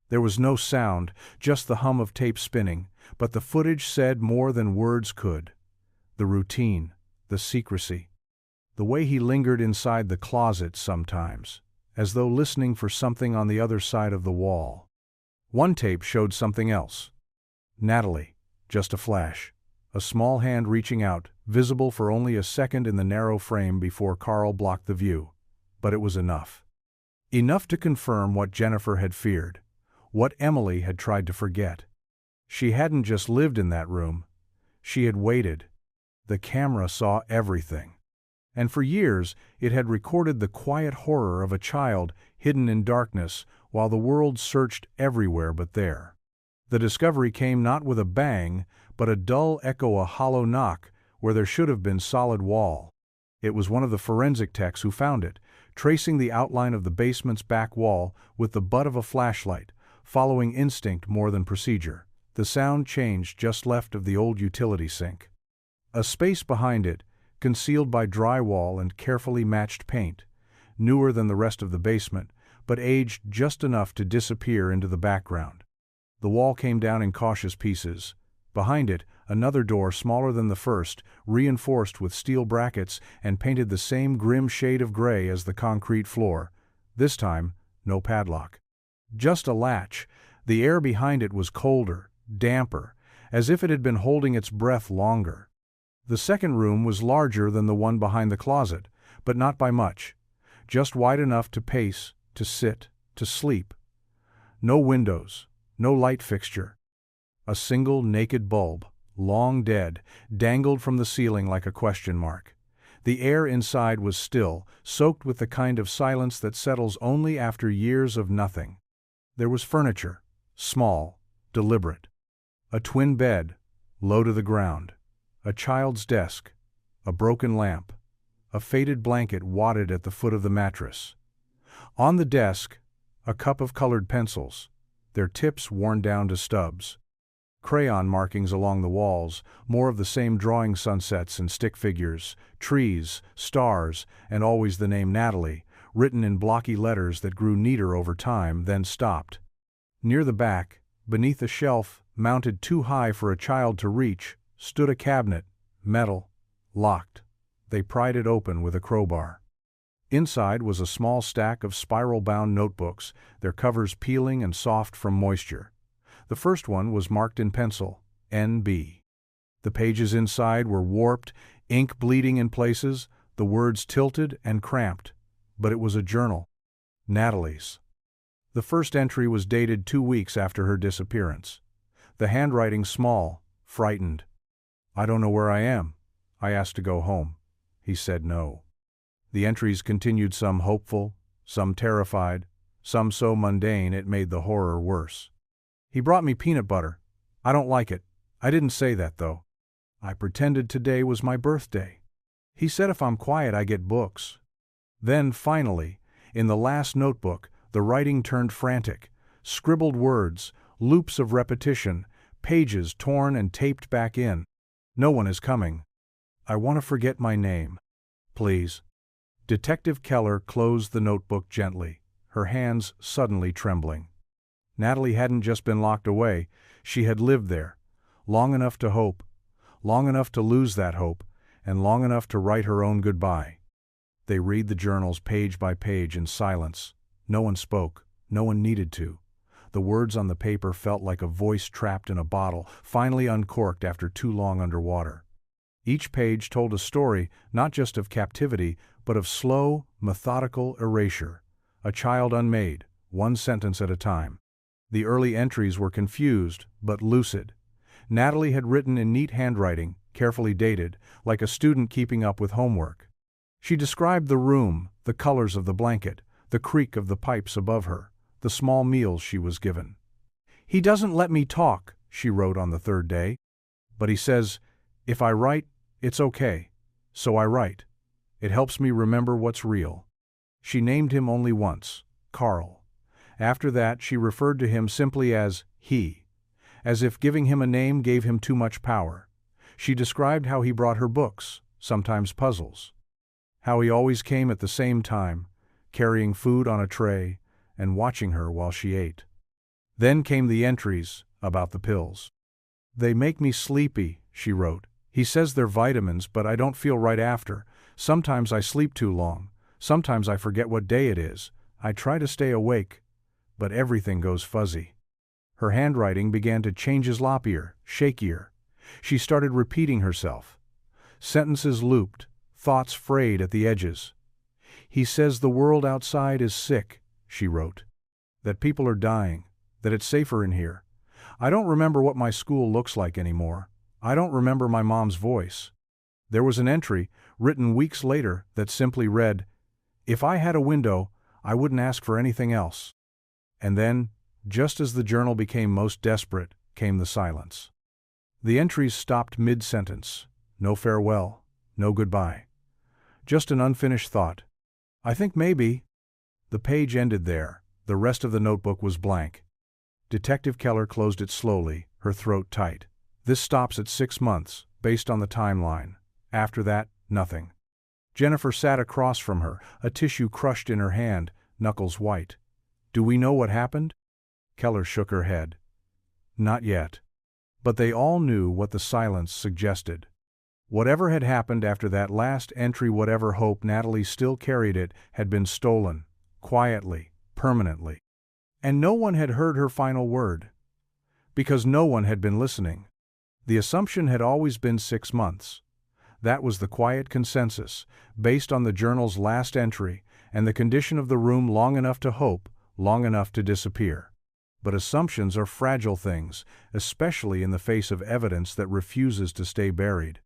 There was no sound, just the hum of tape spinning, but the footage said more than words could. The routine, the secrecy. The way he lingered inside the closet sometimes, as though listening for something on the other side of the wall. One tape showed something else. Natalie, just a flash. A small hand reaching out, visible for only a second in the narrow frame before Carl blocked the view. But it was enough. Enough to confirm what Jennifer had feared, what Emily had tried to forget. She hadn't just lived in that room. She had waited. The camera saw everything. And for years, it had recorded the quiet horror of a child hidden in darkness while the world searched everywhere but there. The discovery came not with a bang, but a dull echo, a hollow knock, where there should have been solid wall. It was one of the forensic techs who found it, tracing the outline of the basement's back wall with the butt of a flashlight, following instinct more than procedure. The sound changed just left of the old utility sink. A space behind it, concealed by drywall and carefully matched paint, newer than the rest of the basement, but aged just enough to disappear into the background. The wall came down in cautious pieces. Behind it, Another door smaller than the first, reinforced with steel brackets and painted the same grim shade of gray as the concrete floor. This time, no padlock. Just a latch. The air behind it was colder, damper, as if it had been holding its breath longer. The second room was larger than the one behind the closet, but not by much. Just wide enough to pace, to sit, to sleep. No windows, no light fixture. A single naked bulb, long dead, dangled from the ceiling like a question mark. The air inside was still, soaked with the kind of silence that settles only after years of nothing. There was furniture, small, deliberate. A twin bed, low to the ground. A child's desk. A broken lamp. A faded blanket wadded at the foot of the mattress. On the desk, a cup of colored pencils, their tips worn down to stubs. Crayon markings along the walls, more of the same drawing sunsets and stick figures, trees, stars, and always the name Natalie, written in blocky letters that grew neater over time, then stopped. Near the back, beneath a shelf, mounted too high for a child to reach, stood a cabinet, metal, locked. They pried it open with a crowbar. Inside was a small stack of spiral-bound notebooks, their covers peeling and soft from moisture. The first one was marked in pencil, NB. The pages inside were warped, ink bleeding in places, the words tilted and cramped. But it was a journal. Natalie's. The first entry was dated 2 weeks after her disappearance. The handwriting small, frightened. "I don't know where I am. I asked to go home. He said no." The entries continued, some hopeful, some terrified, some so mundane it made the horror worse. "He brought me peanut butter. I don't like it. I didn't say that, though. I pretended today was my birthday. He said if I'm quiet I get books." Then, finally, in the last notebook, the writing turned frantic. Scribbled words, loops of repetition, pages torn and taped back in. "No one is coming. I want to forget my name. Please." Detective Keller closed the notebook gently, her hands suddenly trembling. Natalie hadn't just been locked away, she had lived there, long enough to hope, long enough to lose that hope, and long enough to write her own goodbye. They read the journals page by page in silence. No one spoke, no one needed to. The words on the paper felt like a voice trapped in a bottle, finally uncorked after too long underwater. Each page told a story, not just of captivity, but of slow, methodical erasure. A child unmade, one sentence at a time. The early entries were confused, but lucid. Natalie had written in neat handwriting, carefully dated, like a student keeping up with homework. She described the room, the colors of the blanket, the creak of the pipes above her, the small meals she was given. "He doesn't let me talk," she wrote on the third day. "But he says, if I write, it's okay. So I write. It helps me remember what's real." She named him only once, Carl. After that, she referred to him simply as he, as if giving him a name gave him too much power. She described how he brought her books, sometimes puzzles. How he always came at the same time, carrying food on a tray, and watching her while she ate. Then came the entries about the pills. "They make me sleepy," she wrote. "He says they're vitamins, but I don't feel right after. Sometimes I sleep too long. Sometimes I forget what day it is. I try to stay awake, but everything goes fuzzy." Her handwriting began to change, loppier, shakier. She started repeating herself. Sentences looped, thoughts frayed at the edges. "He says the world outside is sick," she wrote. "That people are dying, that it's safer in here. I don't remember what my school looks like anymore. I don't remember my mom's voice." There was an entry, written weeks later, that simply read, "If I had a window, I wouldn't ask for anything else." And then, just as the journal became most desperate, came the silence. The entries stopped mid-sentence. No farewell, no goodbye. Just an unfinished thought. "I think maybe." The page ended there. The rest of the notebook was blank. Detective Keller closed it slowly, her throat tight. "This stops at 6 months, based on the timeline. After that, nothing." Jennifer sat across from her, a tissue crushed in her hand, knuckles white. "Do we know what happened?" Keller shook her head. "Not yet. But they all knew what the silence suggested. Whatever had happened after that last entry, whatever hope Natalie still carried, it had been stolen, quietly, permanently. And no one had heard her final word. Because no one had been listening. The assumption had always been 6 months. That was the quiet consensus, based on the journal's last entry, and the condition of the room long enough to hope, long enough to disappear. But assumptions are fragile things, especially in the face of evidence that refuses to stay buried.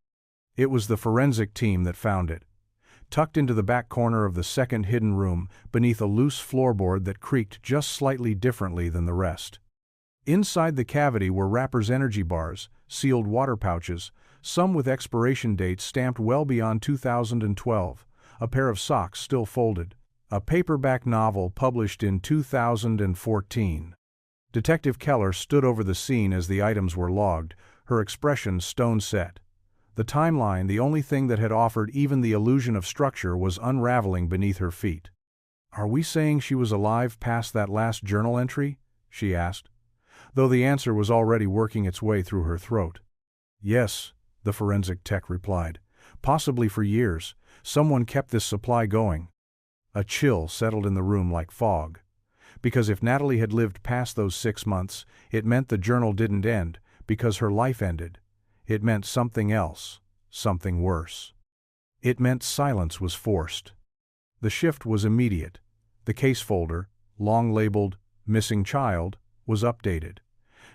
It was the forensic team that found it, tucked into the back corner of the second hidden room, beneath a loose floorboard that creaked just slightly differently than the rest. Inside the cavity were Rapper's energy bars, sealed water pouches, some with expiration dates stamped well beyond 2012, a pair of socks still folded, a paperback novel published in 2014. Detective Keller stood over the scene as the items were logged, her expression stone-set. The timeline, the only thing that had offered even the illusion of structure, was unraveling beneath her feet. "Are we saying she was alive past that last journal entry?" she asked, though the answer was already working its way through her throat. "Yes," the forensic tech replied. "Possibly for years. Someone kept this supply going." A chill settled in the room like fog. Because if Natalie had lived past those 6 months, it meant the journal didn't end, because her life ended. It meant something else, something worse. It meant silence was forced. The shift was immediate. The case folder, long labeled "Missing Child," was updated.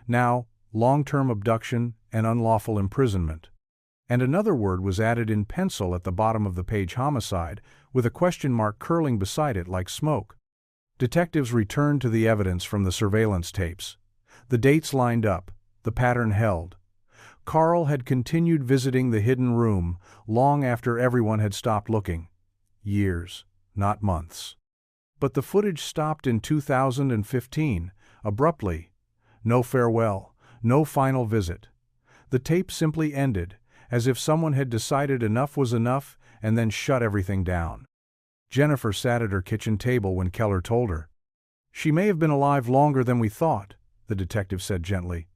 Now, long-term abduction and unlawful imprisonment. And another word was added in pencil at the bottom of the page: homicide, with a question mark curling beside it like smoke. Detectives returned to the evidence from the surveillance tapes. The dates lined up, the pattern held. Carl had continued visiting the hidden room long after everyone had stopped looking. Years, not months. But the footage stopped in 2015, abruptly. No farewell, no final visit. The tape simply ended, as if someone had decided enough was enough and then shut everything down. Jennifer sat at her kitchen table when Keller told her. "She may have been alive longer than we thought," the detective said gently.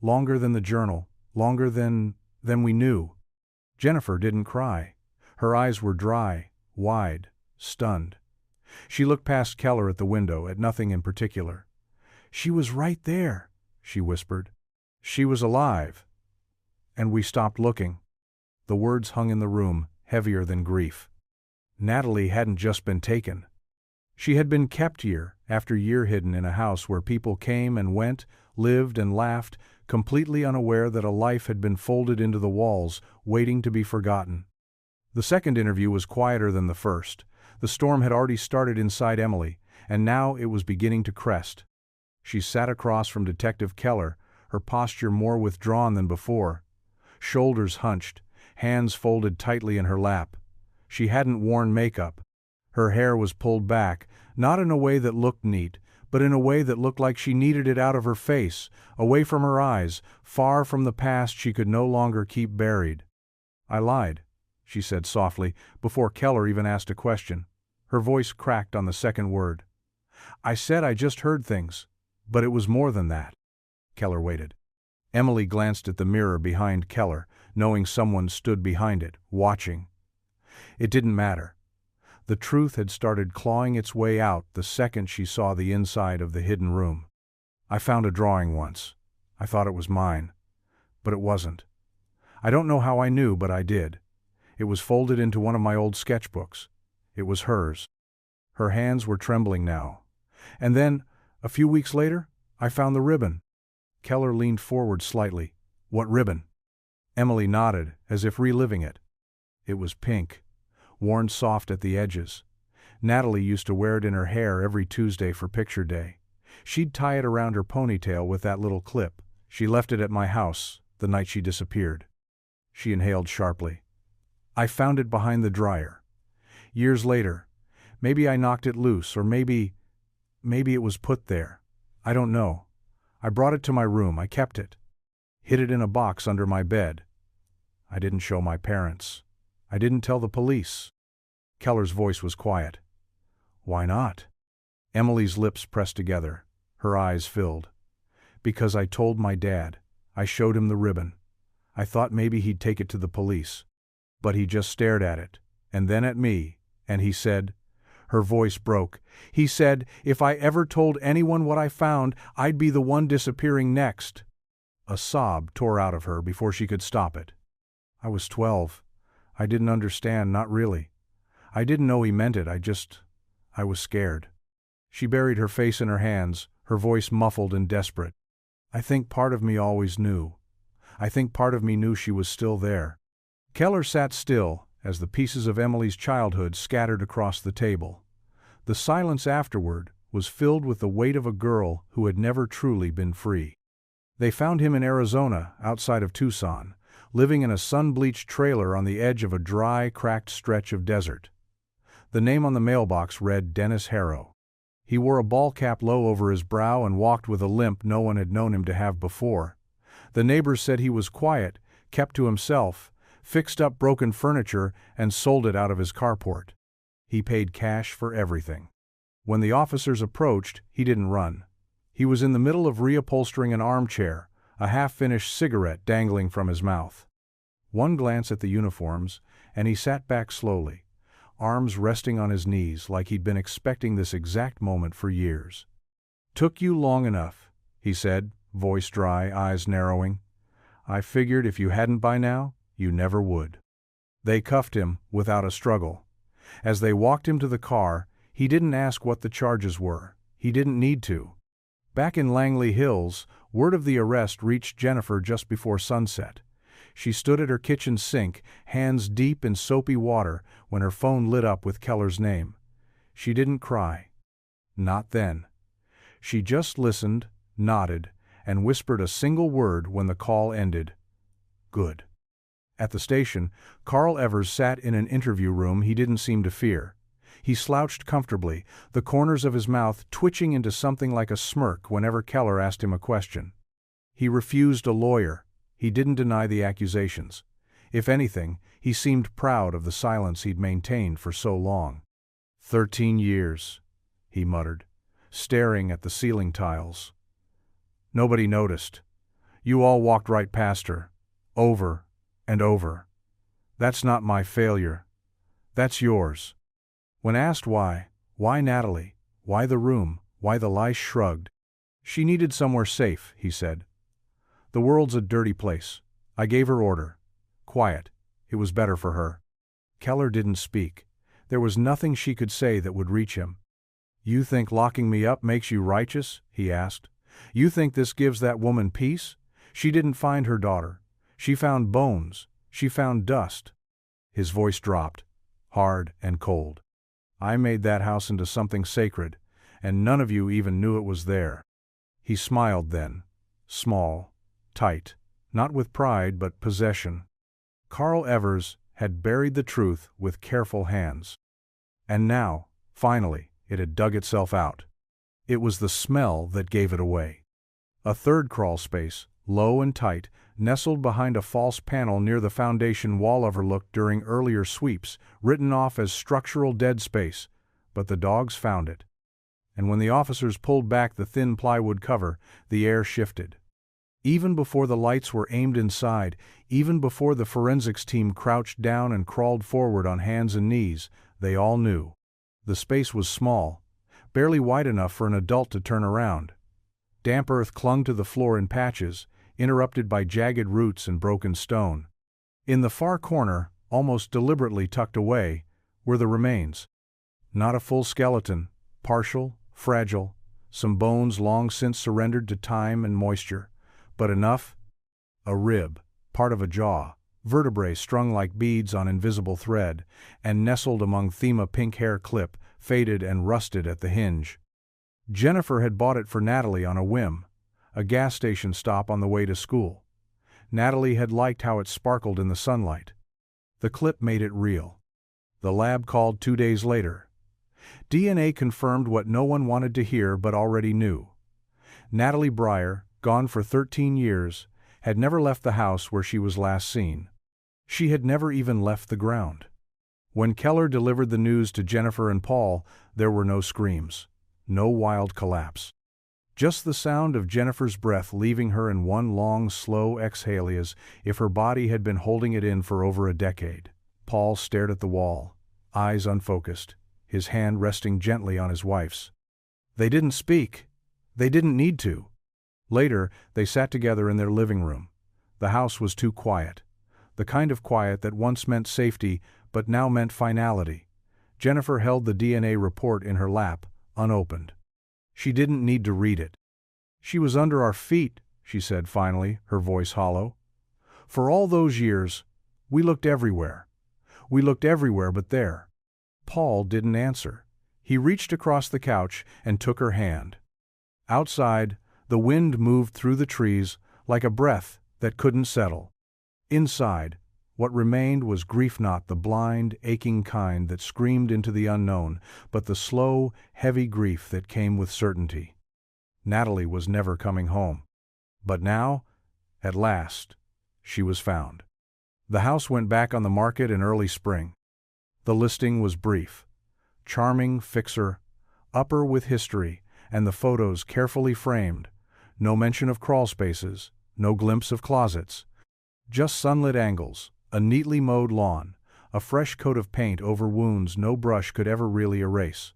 "Longer than the journal, longer than we knew." Jennifer didn't cry. Her eyes were dry, wide, stunned. She looked past Keller at the window, at nothing in particular. "She was right there," she whispered. "She was alive. And we stopped looking." The words hung in the room, heavier than grief. Natalie hadn't just been taken. She had been kept year after year hidden in a house where people came and went, lived and laughed, completely unaware that a life had been folded into the walls, waiting to be forgotten. The second interview was quieter than the first. The storm had already started inside Emily, and now it was beginning to crest. She sat across from Detective Keller, her posture more withdrawn than before. Shoulders hunched, hands folded tightly in her lap. She hadn't worn makeup. Her hair was pulled back, not in a way that looked neat, but in a way that looked like she needed it out of her face, away from her eyes, far from the past she could no longer keep buried. "I lied," she said softly, before Keller even asked a question. Her voice cracked on the second word. "I said I just heard things, but it was more than that." Keller waited. Emily glanced at the mirror behind Keller, knowing someone stood behind it, watching. It didn't matter. The truth had started clawing its way out the second she saw the inside of the hidden room. "I found a drawing once. I thought it was mine. But it wasn't. I don't know how I knew, but I did. It was folded into one of my old sketchbooks. It was hers." Her hands were trembling now. "And then, a few weeks later, I found the ribbon." Keller leaned forward slightly. "What ribbon?" Emily nodded, as if reliving it. "It was pink, worn soft at the edges. Natalie used to wear it in her hair every Tuesday for picture day. She'd tie it around her ponytail with that little clip. She left it at my house the night she disappeared." She inhaled sharply. "I found it behind the dryer. Years later. Maybe I knocked it loose, or maybe it was put there. I don't know. I brought it to my room. I kept it. Hid it in a box under my bed. I didn't show my parents. I didn't tell the police." Keller's voice was quiet. "Why not?" Emily's lips pressed together. Her eyes filled. "Because I told my dad. I showed him the ribbon. I thought maybe he'd take it to the police. But he just stared at it, and then at me, and he said," her voice broke, "he said, if I ever told anyone what I found, I'd be the one disappearing next." A sob tore out of her before she could stop it. I was 12. I didn't understand, not really. I didn't know he meant it, I was scared. She buried her face in her hands, her voice muffled and desperate. I think part of me always knew. I think part of me knew she was still there. Keller sat still as the pieces of Emily's childhood scattered across the table. The silence afterward was filled with the weight of a girl who had never truly been free. They found him in Arizona, outside of Tucson, living in a sun-bleached trailer on the edge of a dry, cracked stretch of desert. The name on the mailbox read Dennis Harrow. He wore a ball cap low over his brow and walked with a limp no one had known him to have before. The neighbors said he was quiet, kept to himself, fixed up broken furniture, and sold it out of his carport. He paid cash for everything. When the officers approached, he didn't run. He was in the middle of reupholstering an armchair, a half-finished cigarette dangling from his mouth. One glance at the uniforms, and he sat back slowly, arms resting on his knees like he'd been expecting this exact moment for years. "Took you long enough," he said, voice dry, eyes narrowing. "I figured if you hadn't by now, you never would." They cuffed him without a struggle. As they walked him to the car, he didn't ask what the charges were. He didn't need to. Back in Langley Hills, word of the arrest reached Jennifer just before sunset. She stood at her kitchen sink, hands deep in soapy water, when her phone lit up with Keller's name. She didn't cry. Not then. She just listened, nodded, and whispered a single word when the call ended. "Good." At the station, Carl Evers sat in an interview room he didn't seem to fear. He slouched comfortably, the corners of his mouth twitching into something like a smirk whenever Keller asked him a question. He refused a lawyer. He didn't deny the accusations. If anything, he seemed proud of the silence he'd maintained for so long. 13 years, he muttered, staring at the ceiling tiles. Nobody noticed. You all walked right past her. Over and over. That's not my failure. That's yours. When asked why Natalie, why the room, why the lie, shrugged. She needed somewhere safe, he said. The world's a dirty place. I gave her order. Quiet. It was better for her. Keller didn't speak. There was nothing she could say that would reach him. You think locking me up makes you righteous? He asked. You think this gives that woman peace? She didn't find her daughter. She found bones. She found dust. His voice dropped, hard and cold. I made that house into something sacred, and none of you even knew it was there. He smiled then, small, tight, not with pride but possession. Carl Evers had buried the truth with careful hands. And now, finally, it had dug itself out. It was the smell that gave it away. A third crawl space, low and tight, nestled behind a false panel near the foundation wall overlooked during earlier sweeps, written off as structural dead space, but the dogs found it. And when the officers pulled back the thin plywood cover, the air shifted. Even before the lights were aimed inside, even before the forensics team crouched down and crawled forward on hands and knees, they all knew. The space was small, barely wide enough for an adult to turn around. Damp earth clung to the floor in patches, interrupted by jagged roots and broken stone. In the far corner, almost deliberately tucked away, were the remains. Not a full skeleton, partial, fragile, some bones long since surrendered to time and moisture, but enough. A rib, part of a jaw, vertebrae strung like beads on invisible thread, and nestled among Thema pink hair clip, faded and rusted at the hinge. Jennifer had bought it for Natalie on a whim, a gas station stop on the way to school. Natalie had liked how it sparkled in the sunlight. The clip made it real. The lab called 2 days later. DNA confirmed what no one wanted to hear but already knew. Natalie Breyer, gone for 13 years, had never left the house where she was last seen. She had never even left the ground. When Keller delivered the news to Jennifer and Paul, there were no screams, no wild collapse. Just the sound of Jennifer's breath leaving her in one long, slow exhale as if her body had been holding it in for over a decade. Paul stared at the wall, eyes unfocused, his hand resting gently on his wife's. They didn't speak. They didn't need to. Later, they sat together in their living room. The house was too quiet. The kind of quiet that once meant safety, but now meant finality. Jennifer held the DNA report in her lap, unopened. She didn't need to read it. "She was under our feet," she said finally, her voice hollow. "For all those years, we looked everywhere. We looked everywhere but there." Paul didn't answer. He reached across the couch and took her hand. Outside, the wind moved through the trees like a breath that couldn't settle. Inside, what remained was grief, not the blind, aching kind that screamed into the unknown, but the slow, heavy grief that came with certainty. Natalie was never coming home. But now, at last, she was found. The house went back on the market in early spring. The listing was brief. Charming fixer, upper with history, and the photos carefully framed. No mention of crawl spaces, no glimpse of closets. Just sunlit angles, a neatly mowed lawn, a fresh coat of paint over wounds no brush could ever really erase.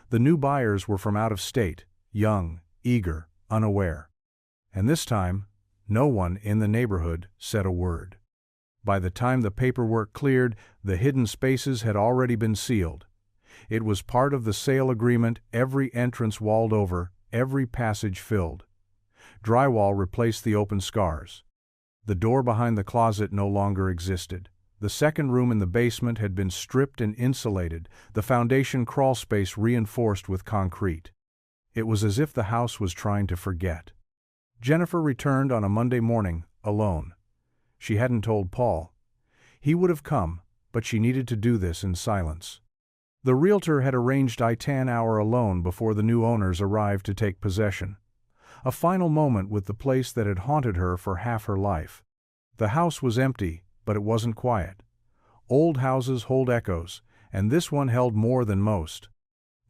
The new buyers were from out of state, young, eager, unaware. And this time, no one in the neighborhood said a word. By the time the paperwork cleared, the hidden spaces had already been sealed. It was part of the sale agreement, every entrance walled over, every passage filled. Drywall replaced the open scars. The door behind the closet no longer existed. The second room in the basement had been stripped and insulated, the foundation crawl space reinforced with concrete. It was as if the house was trying to forget. Jennifer returned on a Monday morning, alone. She hadn't told Paul. He would have come, but she needed to do this in silence. The realtor had arranged an hour alone before the new owners arrived to take possession. A final moment with the place that had haunted her for half her life. The house was empty, but it wasn't quiet. Old houses hold echoes, and this one held more than most.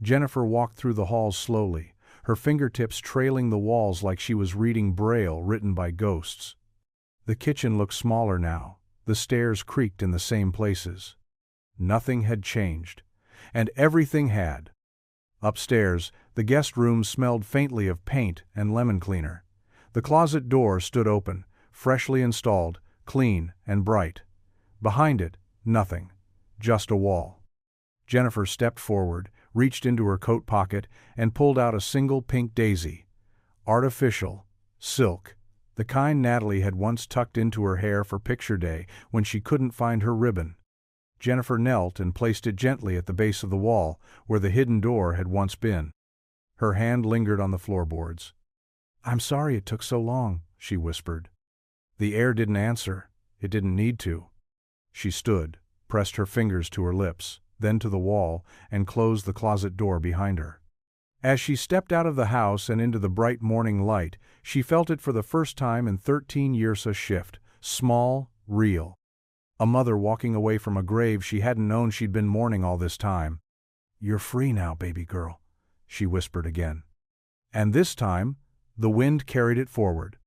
Jennifer walked through the halls slowly, her fingertips trailing the walls like she was reading Braille written by ghosts. The kitchen looked smaller now. The stairs creaked in the same places. Nothing had changed, and everything had. Upstairs, the guest room smelled faintly of paint and lemon cleaner. The closet door stood open, freshly installed, clean and bright. Behind it, nothing, just a wall. Jennifer stepped forward, reached into her coat pocket, and pulled out a single pink daisy. Artificial, silk, the kind Natalie had once tucked into her hair for picture day when she couldn't find her ribbon. Jennifer knelt and placed it gently at the base of the wall, where the hidden door had once been. Her hand lingered on the floorboards. "I'm sorry it took so long," she whispered. The air didn't answer. It didn't need to. She stood, pressed her fingers to her lips, then to the wall, and closed the closet door behind her. As she stepped out of the house and into the bright morning light, she felt it for the first time in 13 years a shift, small, real. A mother walking away from a grave she hadn't known she'd been mourning all this time. "You're free now, baby girl," she whispered again. And this time, the wind carried it forward.